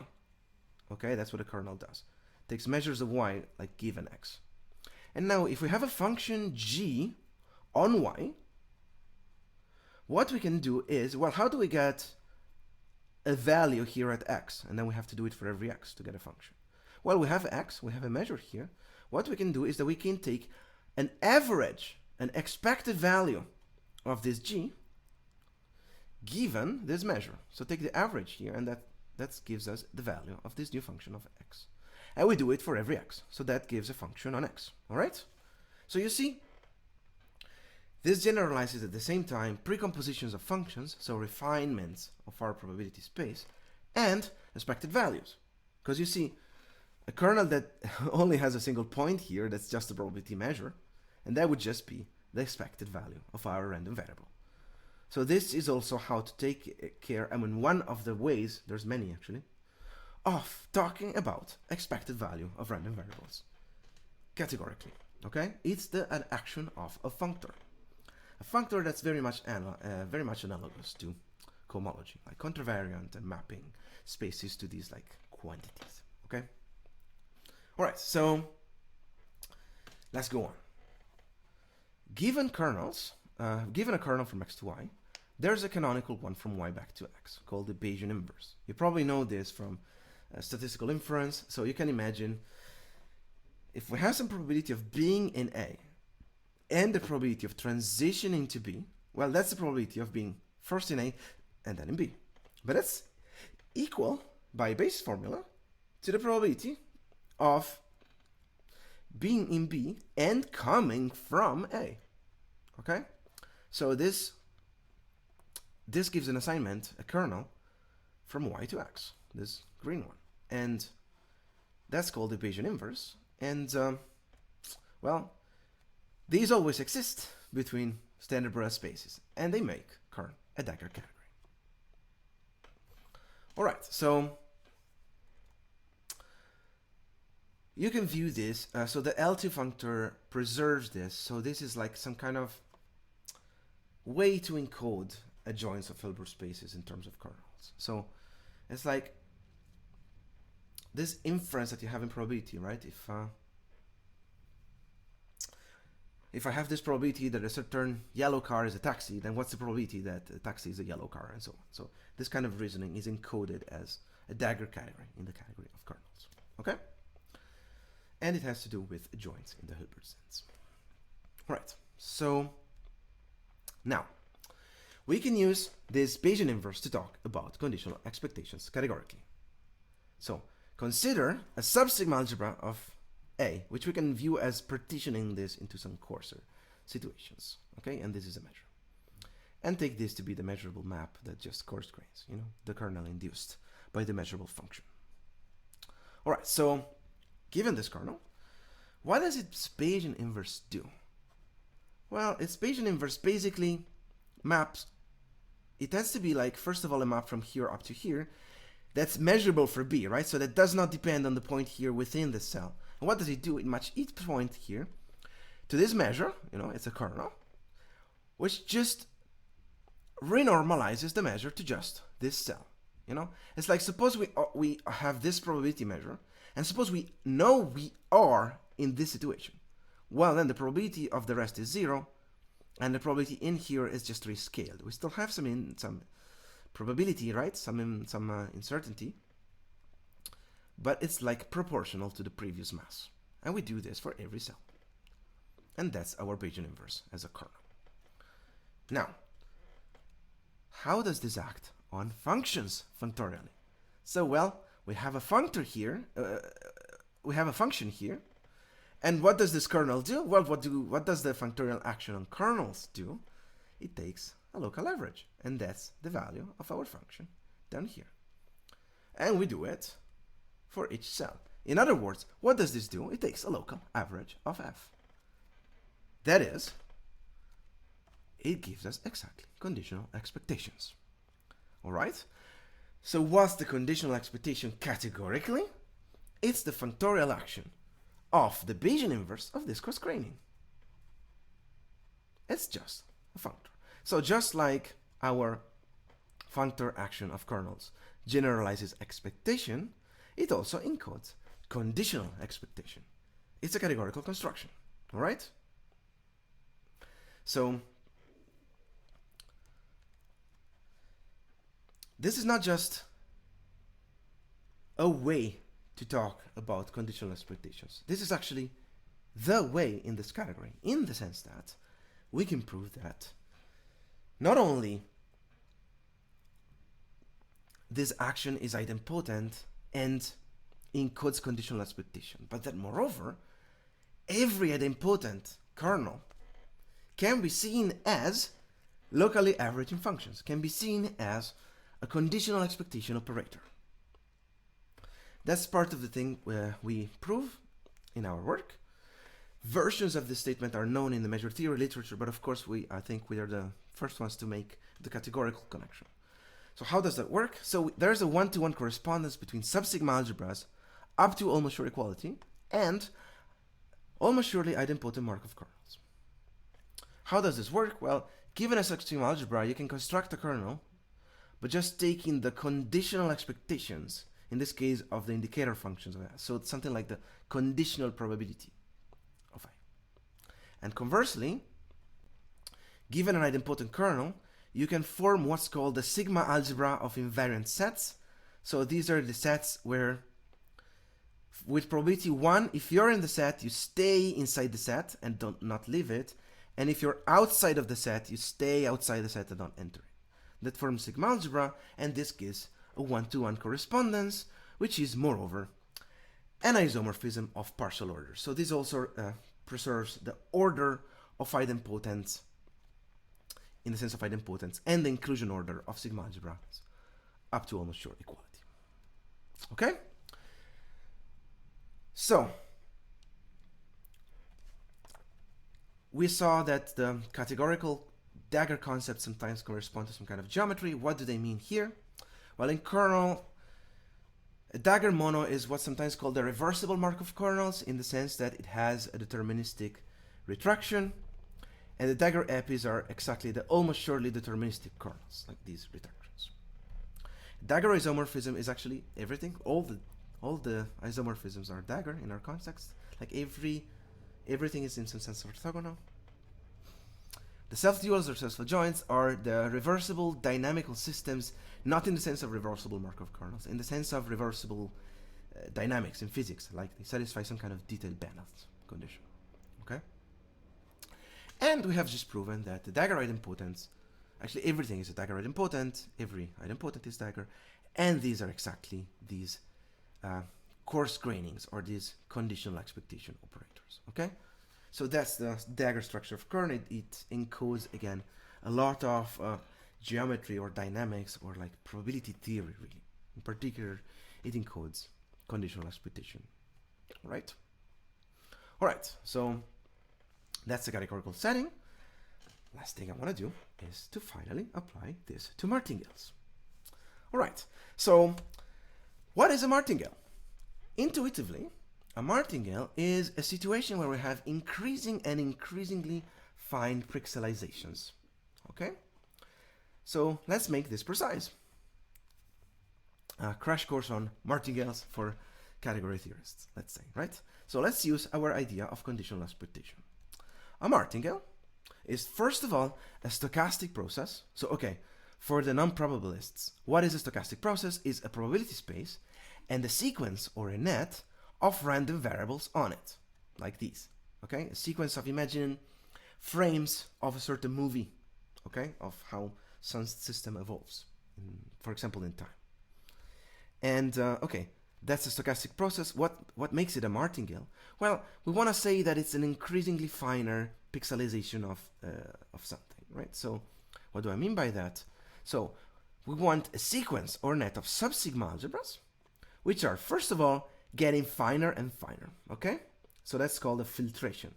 Okay, that's what a kernel does. It takes measures of y like given x. And now if we have a function g on y, what we can do is, well, how do we get a value here at x? And then we have to do it for every x to get a function. Well, we have x, we have a measure here. What we can do is that we can take an average, an expected value of this g given this measure. So take the average here, and that gives us the value of this new function of x. And we do it for every x. So that gives a function on x. All right? So you see, this generalizes at the same time precompositions of functions, so refinements of our probability space, and expected values. Because you see, a kernel that only has a single point here, that's just a probability measure, and that would just be the expected value of our random variable. So this is also how to take care, I mean, one of the ways, there's many actually, of talking about expected value of random variables categorically. Okay, it's an action of a functor. A functor that's very much analogous to cohomology, like contravariant and mapping spaces to these like quantities. Okay. All right. So let's go on. Given kernels, given a kernel from x to y, there's a canonical one from y back to x called the Bayesian inverse. You probably know this from statistical inference. So you can imagine if we have some probability of being in A and the probability of transitioning to B, well, that's the probability of being first in A and then in B. But that's equal by Bayes' formula to the probability of being in B and coming from A. Okay? So this gives an assignment, a kernel, from y to x, this green one. And that's called the Bayesian inverse. And, well, these always exist between standard Borel spaces, and they make kern a dagger category. All right, so you can view this. So the L2 functor preserves this. So this is like some kind of way to encode adjoints of Hilbert spaces in terms of kernels. So it's like this inference that you have in probability, right? If I have this probability that a certain yellow car is a taxi, then what's the probability that a taxi is a yellow car, and so on. So this kind of reasoning is encoded as a dagger category in the category of kernels. Okay? And it has to do with adjoints in the Hilbert sense. All right. So now we can use this Bayesian inverse to talk about conditional expectations categorically. So consider a subsigma algebra of A, which we can view as partitioning this into some coarser situations. Okay, and this is a measure. And take this to be the measurable map that just coarse grains, you know, the kernel induced by the measurable function. All right, so given this kernel, what does its Bayesian inverse do? Well, its Bayesian inverse basically maps, it has to be like, first of all, a map from here up to here that's measurable for B, right? So that does not depend on the point here within the cell. And what does it do? It matches each point here to this measure, you know, it's a kernel, which just renormalizes the measure to just this cell, you know? It's like, suppose we have this probability measure, and suppose we know we are in this situation. Well, then the probability of the rest is 0, and the probability in here is just rescaled. We still have some probability, right? Some uncertainty, but it's like proportional to the previous mass. And we do this for every cell. And that's our Bayesian inverse as a kernel. Now, how does this act on functions functorially? So, well, we have a functor here, we have a function here, and what does this kernel do? Well, what does the functorial action on kernels do? It takes a local average, and that's the value of our function down here. And we do it for each cell. In other words, what does this do? It takes a local average of f. That is, it gives us exactly conditional expectations. All right? So what's the conditional expectation categorically? It's the functorial action of the Bayesian inverse of this cross-graining. It's just a functor. So just like our functor action of kernels generalizes expectation, it also encodes conditional expectation. It's a categorical construction. All right? So this is not just a way to talk about conditional expectations. This is actually the way in this category, in the sense that we can prove that not only this action is idempotent and encodes conditional expectation, but that moreover, every idempotent kernel can be seen as locally averaging functions, can be seen as a conditional expectation operator. That's part of the thing where we prove in our work. Versions of this statement are known in the measure theory literature, but of course I think we are the first ones to make the categorical connection. So how does that work? So there's a one-to-one correspondence between sub-sigma algebras up to almost sure equality and almost surely idempotent Markov kernels. How does this work? Well, given a sub-sigma algebra, you can construct a kernel, but just taking the conditional expectations, in this case of the indicator functions of S. So it's something like the conditional probability of I. And conversely, given an idempotent kernel, you can form what's called the sigma algebra of invariant sets. So these are the sets where, with probability 1, if you're in the set, you stay inside the set and don't not leave it. And if you're outside of the set, you stay outside the set and don't enter it. That forms sigma algebra, and this gives a one-to-one correspondence, which is, moreover, an isomorphism of partial order. So this also preserves the order of idempotents, in the sense of idempotents, and the inclusion order of sigma algebras up to almost sure equality. Okay? So, we saw that the categorical dagger concepts sometimes correspond to some kind of geometry. What do they mean here? Well, in kernel, a dagger mono is what's sometimes called the reversible Markov kernels, in the sense that it has a deterministic retraction, and the dagger epis are exactly the almost surely deterministic kernels, like these retractions. Dagger isomorphism is actually everything. All the isomorphisms are dagger in our context. Like everything is in some sense orthogonal. The self-duals or self-adjoints are the reversible dynamical systems, not in the sense of reversible Markov kernels, in the sense of reversible dynamics in physics, like they satisfy some kind of detailed Banach condition. Okay? And we have just proven that the dagger idempotents, actually everything is a dagger idempotent, every idempotent is dagger, and these are exactly these coarse grainings, or these conditional expectation operators. Okay? So that's the dagger structure of kernel. It encodes, again, a lot of geometry or dynamics or like probability theory, really. In particular, it encodes conditional expectation. All right? All right, so that's the categorical setting. Last thing I want to do is to finally apply this to martingales. All right, so what is a martingale? Intuitively, a martingale is a situation where we have increasing and increasingly fine pixelizations. Okay? So let's make this precise. A crash course on martingales for category theorists, let's say, right? So let's use our idea of conditional expectation. A martingale is, first of all, a stochastic process. So, okay, for the non-probabilists, what is a stochastic process? Is a probability space and a sequence or a net of random variables on it, like these, okay? A sequence of, imagine, frames of a certain movie, okay? Of how some system evolves, for example, in time. And, okay, that's a stochastic process. What makes it a martingale? Well, we want to say that it's an increasingly finer pixelization of something, right? So what do I mean by that? So we want a sequence or net of sub-sigma algebras which are, first of all, getting finer and finer, okay? So that's called a filtration,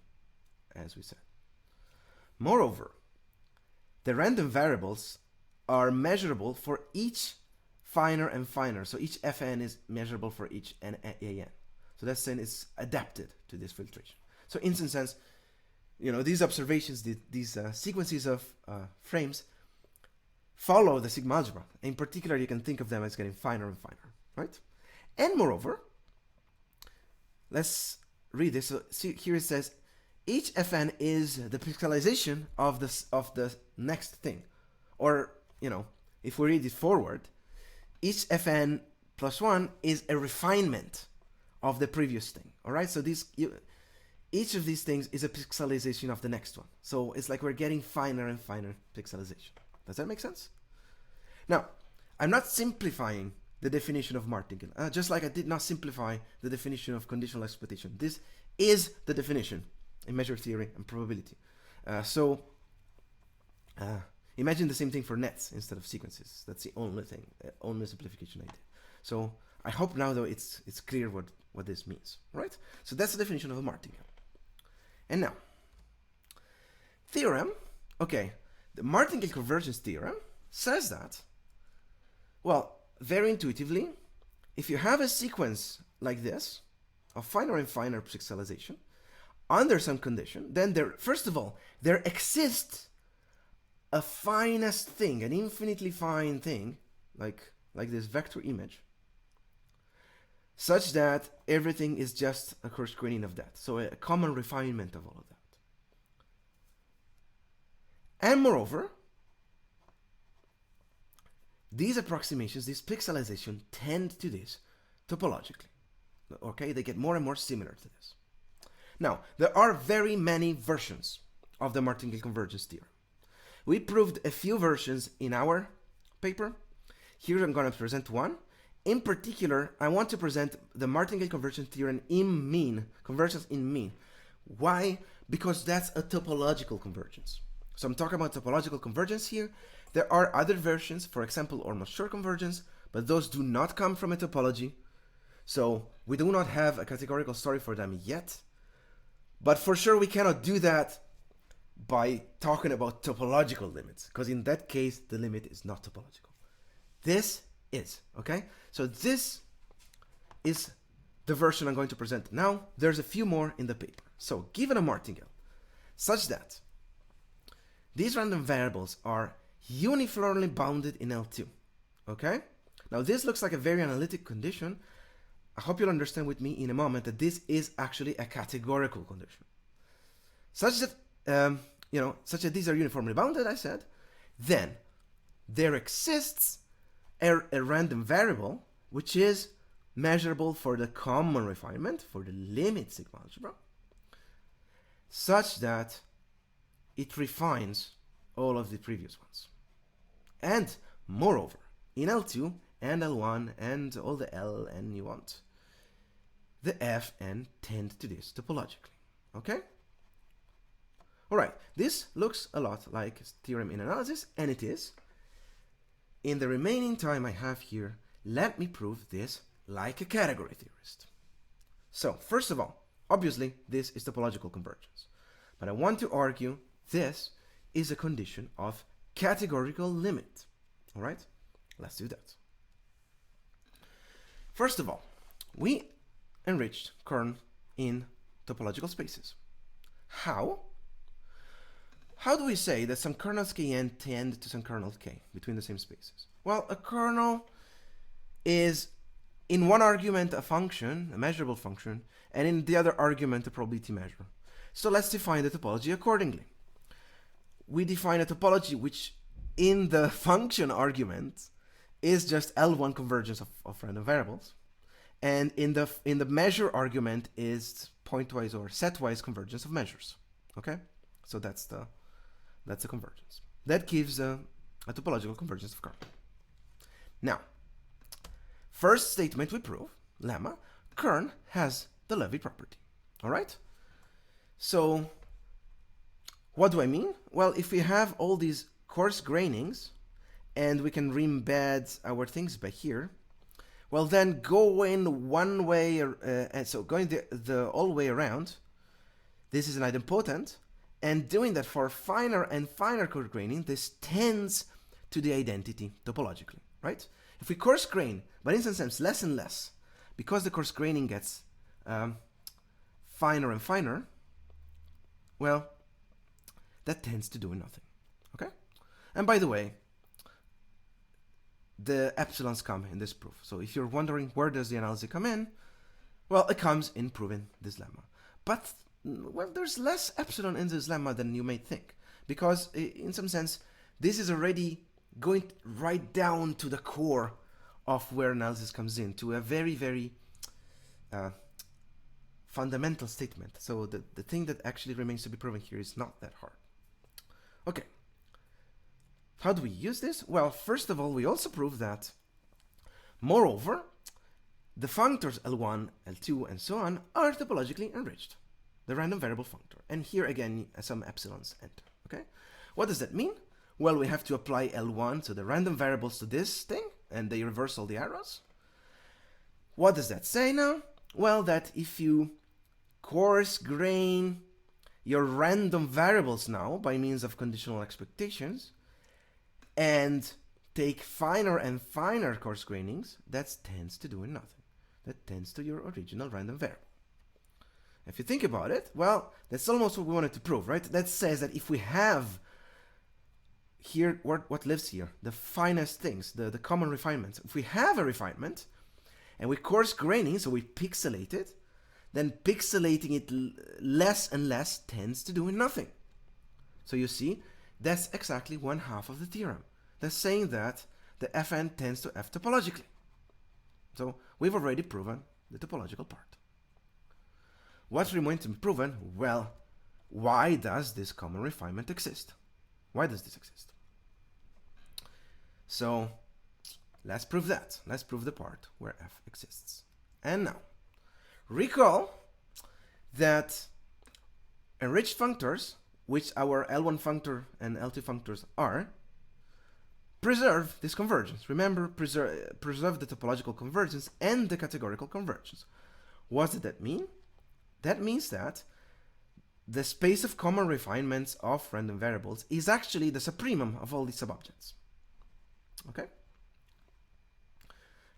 as we said. Moreover, the random variables are measurable for each finer and finer. So each fn is measurable for each an. So that's saying it's adapted to this filtration. So in some sense, these observations, these sequences of frames follow the sigma algebra. In particular, you can think of them as getting finer and finer, right? And moreover, let's read this. So see, here it says each fn is the pixelization of the next thing. Or, if we read it forward, each fn plus 1 is a refinement of the previous thing. All right? So each of these things is a pixelization of the next one. So it's like we're getting finer and finer pixelization. Does that make sense? Now, I'm not simplifying the definition of martingale, just like I did not simplify the definition of conditional exploitation. This is the definition in measure theory and probability. Imagine the same thing for nets instead of sequences. That's the only thing, only simplification I did. So I hope now, though, it's clear what this means, right? So that's the definition of a martingale. And now, theorem. Okay, the martingale convergence theorem says that, well, very intuitively, if you have a sequence like this of finer and finer pixelization under some condition, then first of all, there exists a finest thing, an infinitely fine thing, like this vector image, such that everything is just a coarse graining of that. So a common refinement of all of that. And moreover, these approximations, this pixelization, tend to this topologically. Okay, they get more and more similar to this. Now, there are very many versions of the martingale convergence theorem. We proved a few versions in our paper. Here I'm going to present one. In particular, I want to present the martingale convergence theorem in mean, convergence in mean. Why? Because that's a topological convergence. So I'm talking about topological convergence here. There are other versions, for example, almost sure convergence, but those do not come from a topology. So we do not have a categorical story for them yet. But for sure, we cannot do that by talking about topological limits, because in that case, the limit is not topological. This is, okay? So this is the version I'm going to present now. There's a few more in the paper. So given a martingale such that these random variables are uniformly bounded in L2, okay? Now this looks like a very analytic condition. I hope you'll understand with me in a moment that this is actually a categorical condition. Such that, such that these are uniformly bounded, I said, then there exists a random variable which is measurable for the common refinement, for the limit sigma algebra, such that it refines all of the previous ones. And moreover, in L2 and L1 and all the Ln you want, the Fn tend to this topologically. Okay? Alright, this looks a lot like theorem in analysis, and it is. In the remaining time I have here, let me prove this like a category theorist. So, first of all, obviously this is topological convergence. But I want to argue this is a condition of categorical limit. Alright? Let's do that. First of all, we enriched kern in topological spaces. How? How do we say that some kernels Kn tend to some kernels K between the same spaces? Well, a kernel is in one argument a function, a measurable function, and in the other argument a probability measure. So let's define the topology accordingly. We define a topology which in the function argument is just L1 convergence of random variables, and in the measure argument is pointwise or setwise convergence of measures. Okay, so that's the convergence that gives a topological convergence of kern. Now, first statement we prove, lemma, kern has the Levy property. All right. So what do I mean? Well, if we have all these coarse grainings and we can re-embed our things by here, well then going one way, and so going the all way around, this is an idempotent, and doing that for finer and finer coarse graining, this tends to the identity topologically, right? If we coarse grain, but in some sense less and less, because the coarse graining gets finer and finer, well, that tends to do nothing, okay? And by the way, the epsilons come in this proof. So if you're wondering where does the analysis come in, well, it comes in proving this lemma. But, well, there's less epsilon in this lemma than you may think, because in some sense, this is already going right down to the core of where analysis comes in, to a very, very fundamental statement. So the thing that actually remains to be proven here is not that hard. Okay. How do we use this? Well, first of all, we also prove that, moreover, the functors L1, L2, and so on are topologically enriched, the random variable functor. And here again, some epsilons enter, okay? What does that mean? Well, we have to apply L1, so the random variables to this thing, and they reverse all the arrows. What does that say now? Well, that if you coarse grain your random variables now by means of conditional expectations, and take finer and finer coarse grainings, that tends to doing nothing. That tends to your original random variable. If you think about it, well, that's almost what we wanted to prove, right? That says that if we have here, what lives here, the finest things, the common refinements, if we have a refinement, and we coarse graining, so we pixelate it, then pixelating it less and less tends to doing nothing. So you see, that's exactly one half of the theorem. That's saying that the Fn tends to F topologically. So we've already proven the topological part. What remains to be proven? Well, why does this common refinement exist? Why does this exist? So let's prove that. Let's prove the part where F exists. And now, recall that enriched functors, which our L1 functor and L2 functors are, preserve this convergence. Remember, preserve the topological convergence and the categorical convergence. What does that mean? That means that the space of common refinements of random variables is actually the supremum of all these subobjects. Okay?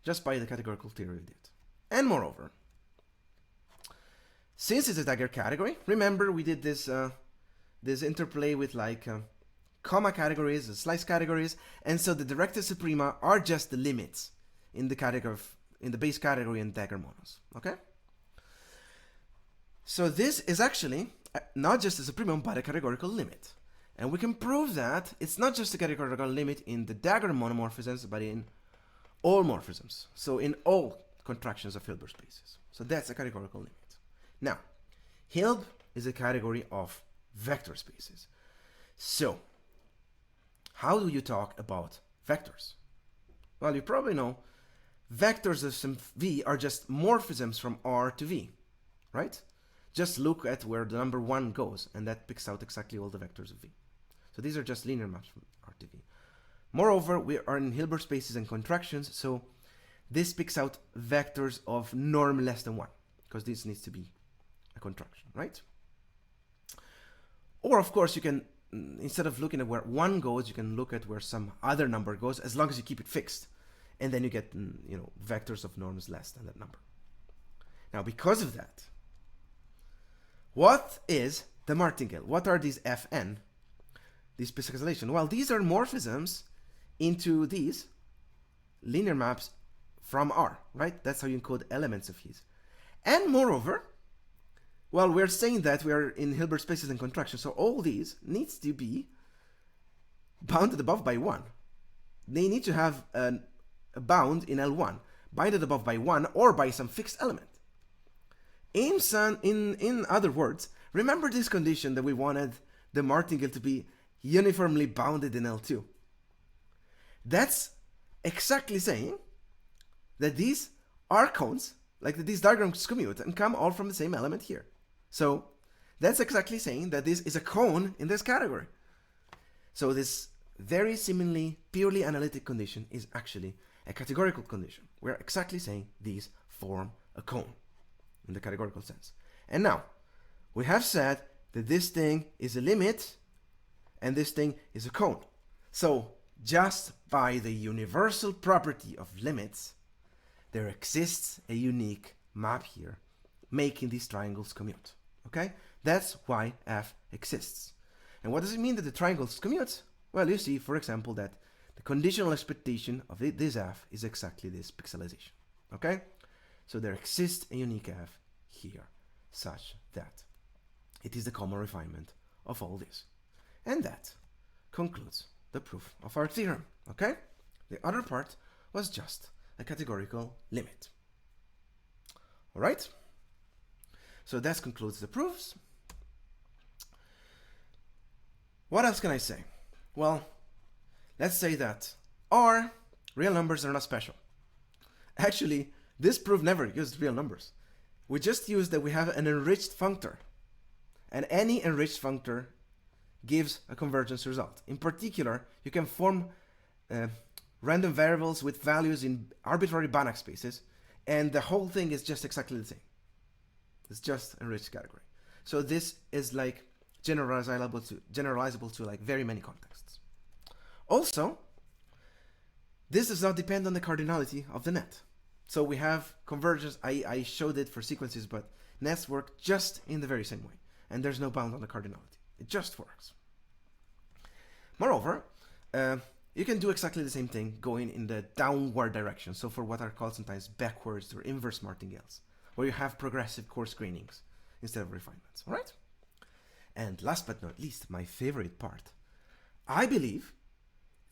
Just by the categorical theory we did. And moreover, since it's a dagger category, remember we did this this interplay with like comma categories, slice categories, and so the directed suprema are just the limits in the category in the base category and dagger monos. Okay? So this is actually not just a supremum but a categorical limit. And we can prove that it's not just a categorical limit in the dagger monomorphisms, but in all morphisms. So in all contractions of Hilbert spaces. So that's a categorical limit. Now, Hilb is a category of vector spaces. So, how do you talk about vectors? Well, you probably know vectors of some V are just morphisms from R to V, right? Just look at where the number 1 goes, and that picks out exactly all the vectors of V. So these are just linear maps from R to V. Moreover, we are in Hilbert spaces and contractions, so this picks out vectors of norm less than 1, because this needs to be a contraction, right? Or, of course, you can, instead of looking at where 1 goes, you can look at where some other number goes, as long as you keep it fixed. And then you get, you know, vectors of norms less than that number. Now, because of that, what is the martingale? What are these Fn? These specialization? Well, these are morphisms into these linear maps from R, right? That's how you encode elements of his. And moreover, well, we're saying that we are in Hilbert spaces and contractions, so all these needs to be bounded above by 1. They need to have a bound in L1, bounded above by 1 or by some fixed element. In other words, remember this condition that we wanted the martingale to be uniformly bounded in L2. That's exactly saying that these are cones, like that these diagrams commute and come all from the same element here. So that's exactly saying that this is a cone in this category. So this very seemingly purely analytic condition is actually a categorical condition. We're exactly saying these form a cone in the categorical sense. And now, we have said that this thing is a limit and this thing is a cone. So, just by the universal property of limits, there exists a unique map here, making these triangles commute. Okay? That's why f exists. And what does it mean that the triangles commute? Well, you see, for example, that the conditional expectation of this f is exactly this pixelization. Okay? So there exists a unique f here, such that it is the common refinement of all this. And that concludes the proof of our theorem. Okay? The other part was just a categorical limit. Alright? So that concludes the proofs. What else can I say? Well, let's say that R real numbers are not special. Actually, this proof never used real numbers. We just used that we have an enriched functor. And any enriched functor gives a convergence result. In particular, you can form random variables with values in arbitrary Banach spaces, and the whole thing is just exactly the same. It's just enriched category. So this is like generalizable to like very many contexts. Also, this does not depend on the cardinality of the net. So we have convergence. I showed it for sequences, but nets work just in the very same way. And there's no bound on the cardinality. It just works. Moreover, you can do exactly the same thing going in the downward direction. So for what are called sometimes backwards or inverse martingales, where you have progressive coarse grainings instead of refinements. All right? And last but not least, my favorite part. I believe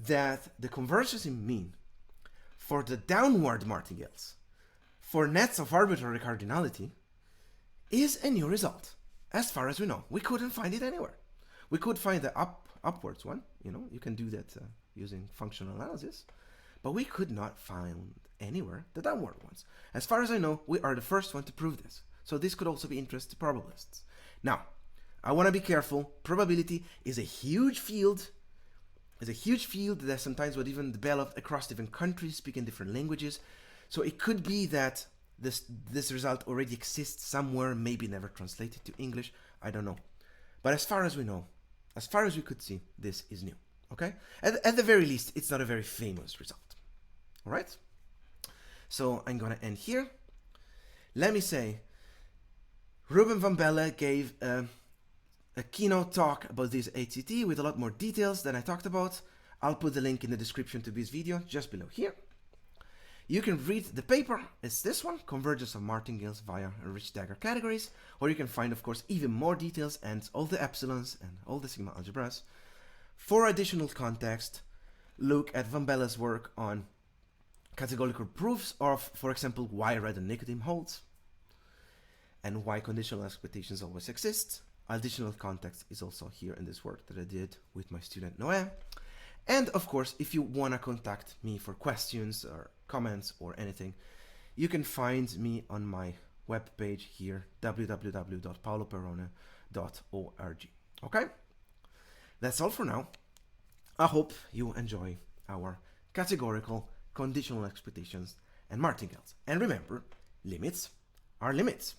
that the convergence in mean for the downward martingales for nets of arbitrary cardinality is a new result. As far as we know, we couldn't find it anywhere. We could find the upwards one, you can do that using functional analysis, but we could not find anywhere the downward ones. As far as I know, we are the first one to prove this. So this could also be interest to probabilists. Now, I want to be careful. Probability is a huge field. It's a huge field that sometimes would even develop across different countries, speaking different languages. So it could be that this result already exists somewhere, maybe never translated to English. I don't know. But as far as we know, as far as we could see, this is new. Okay? At the very least, it's not a very famous result. All right? So I'm going to end here. Let me say, Ruben Van Belle gave a keynote talk about this HCT with a lot more details than I talked about. I'll put the link in the description to this video just below here. You can read the paper. It's this one, Convergence of Martingales via Enriched Dagger Categories, where you can find, of course, even more details and all the epsilons and all the sigma algebras. For additional context, look at Van Belle's work on categorical proofs of, for example, why red and nicotine holds, and why conditional expectations always exist. Additional context is also here in this work that I did with my student Noé. And of course, if you want to contact me for questions or comments or anything, you can find me on my webpage here, www.paoloperrone.org. Okay? That's all for now. I hope you enjoy our categorical, conditional expectations and martingales. And remember, limits are limits.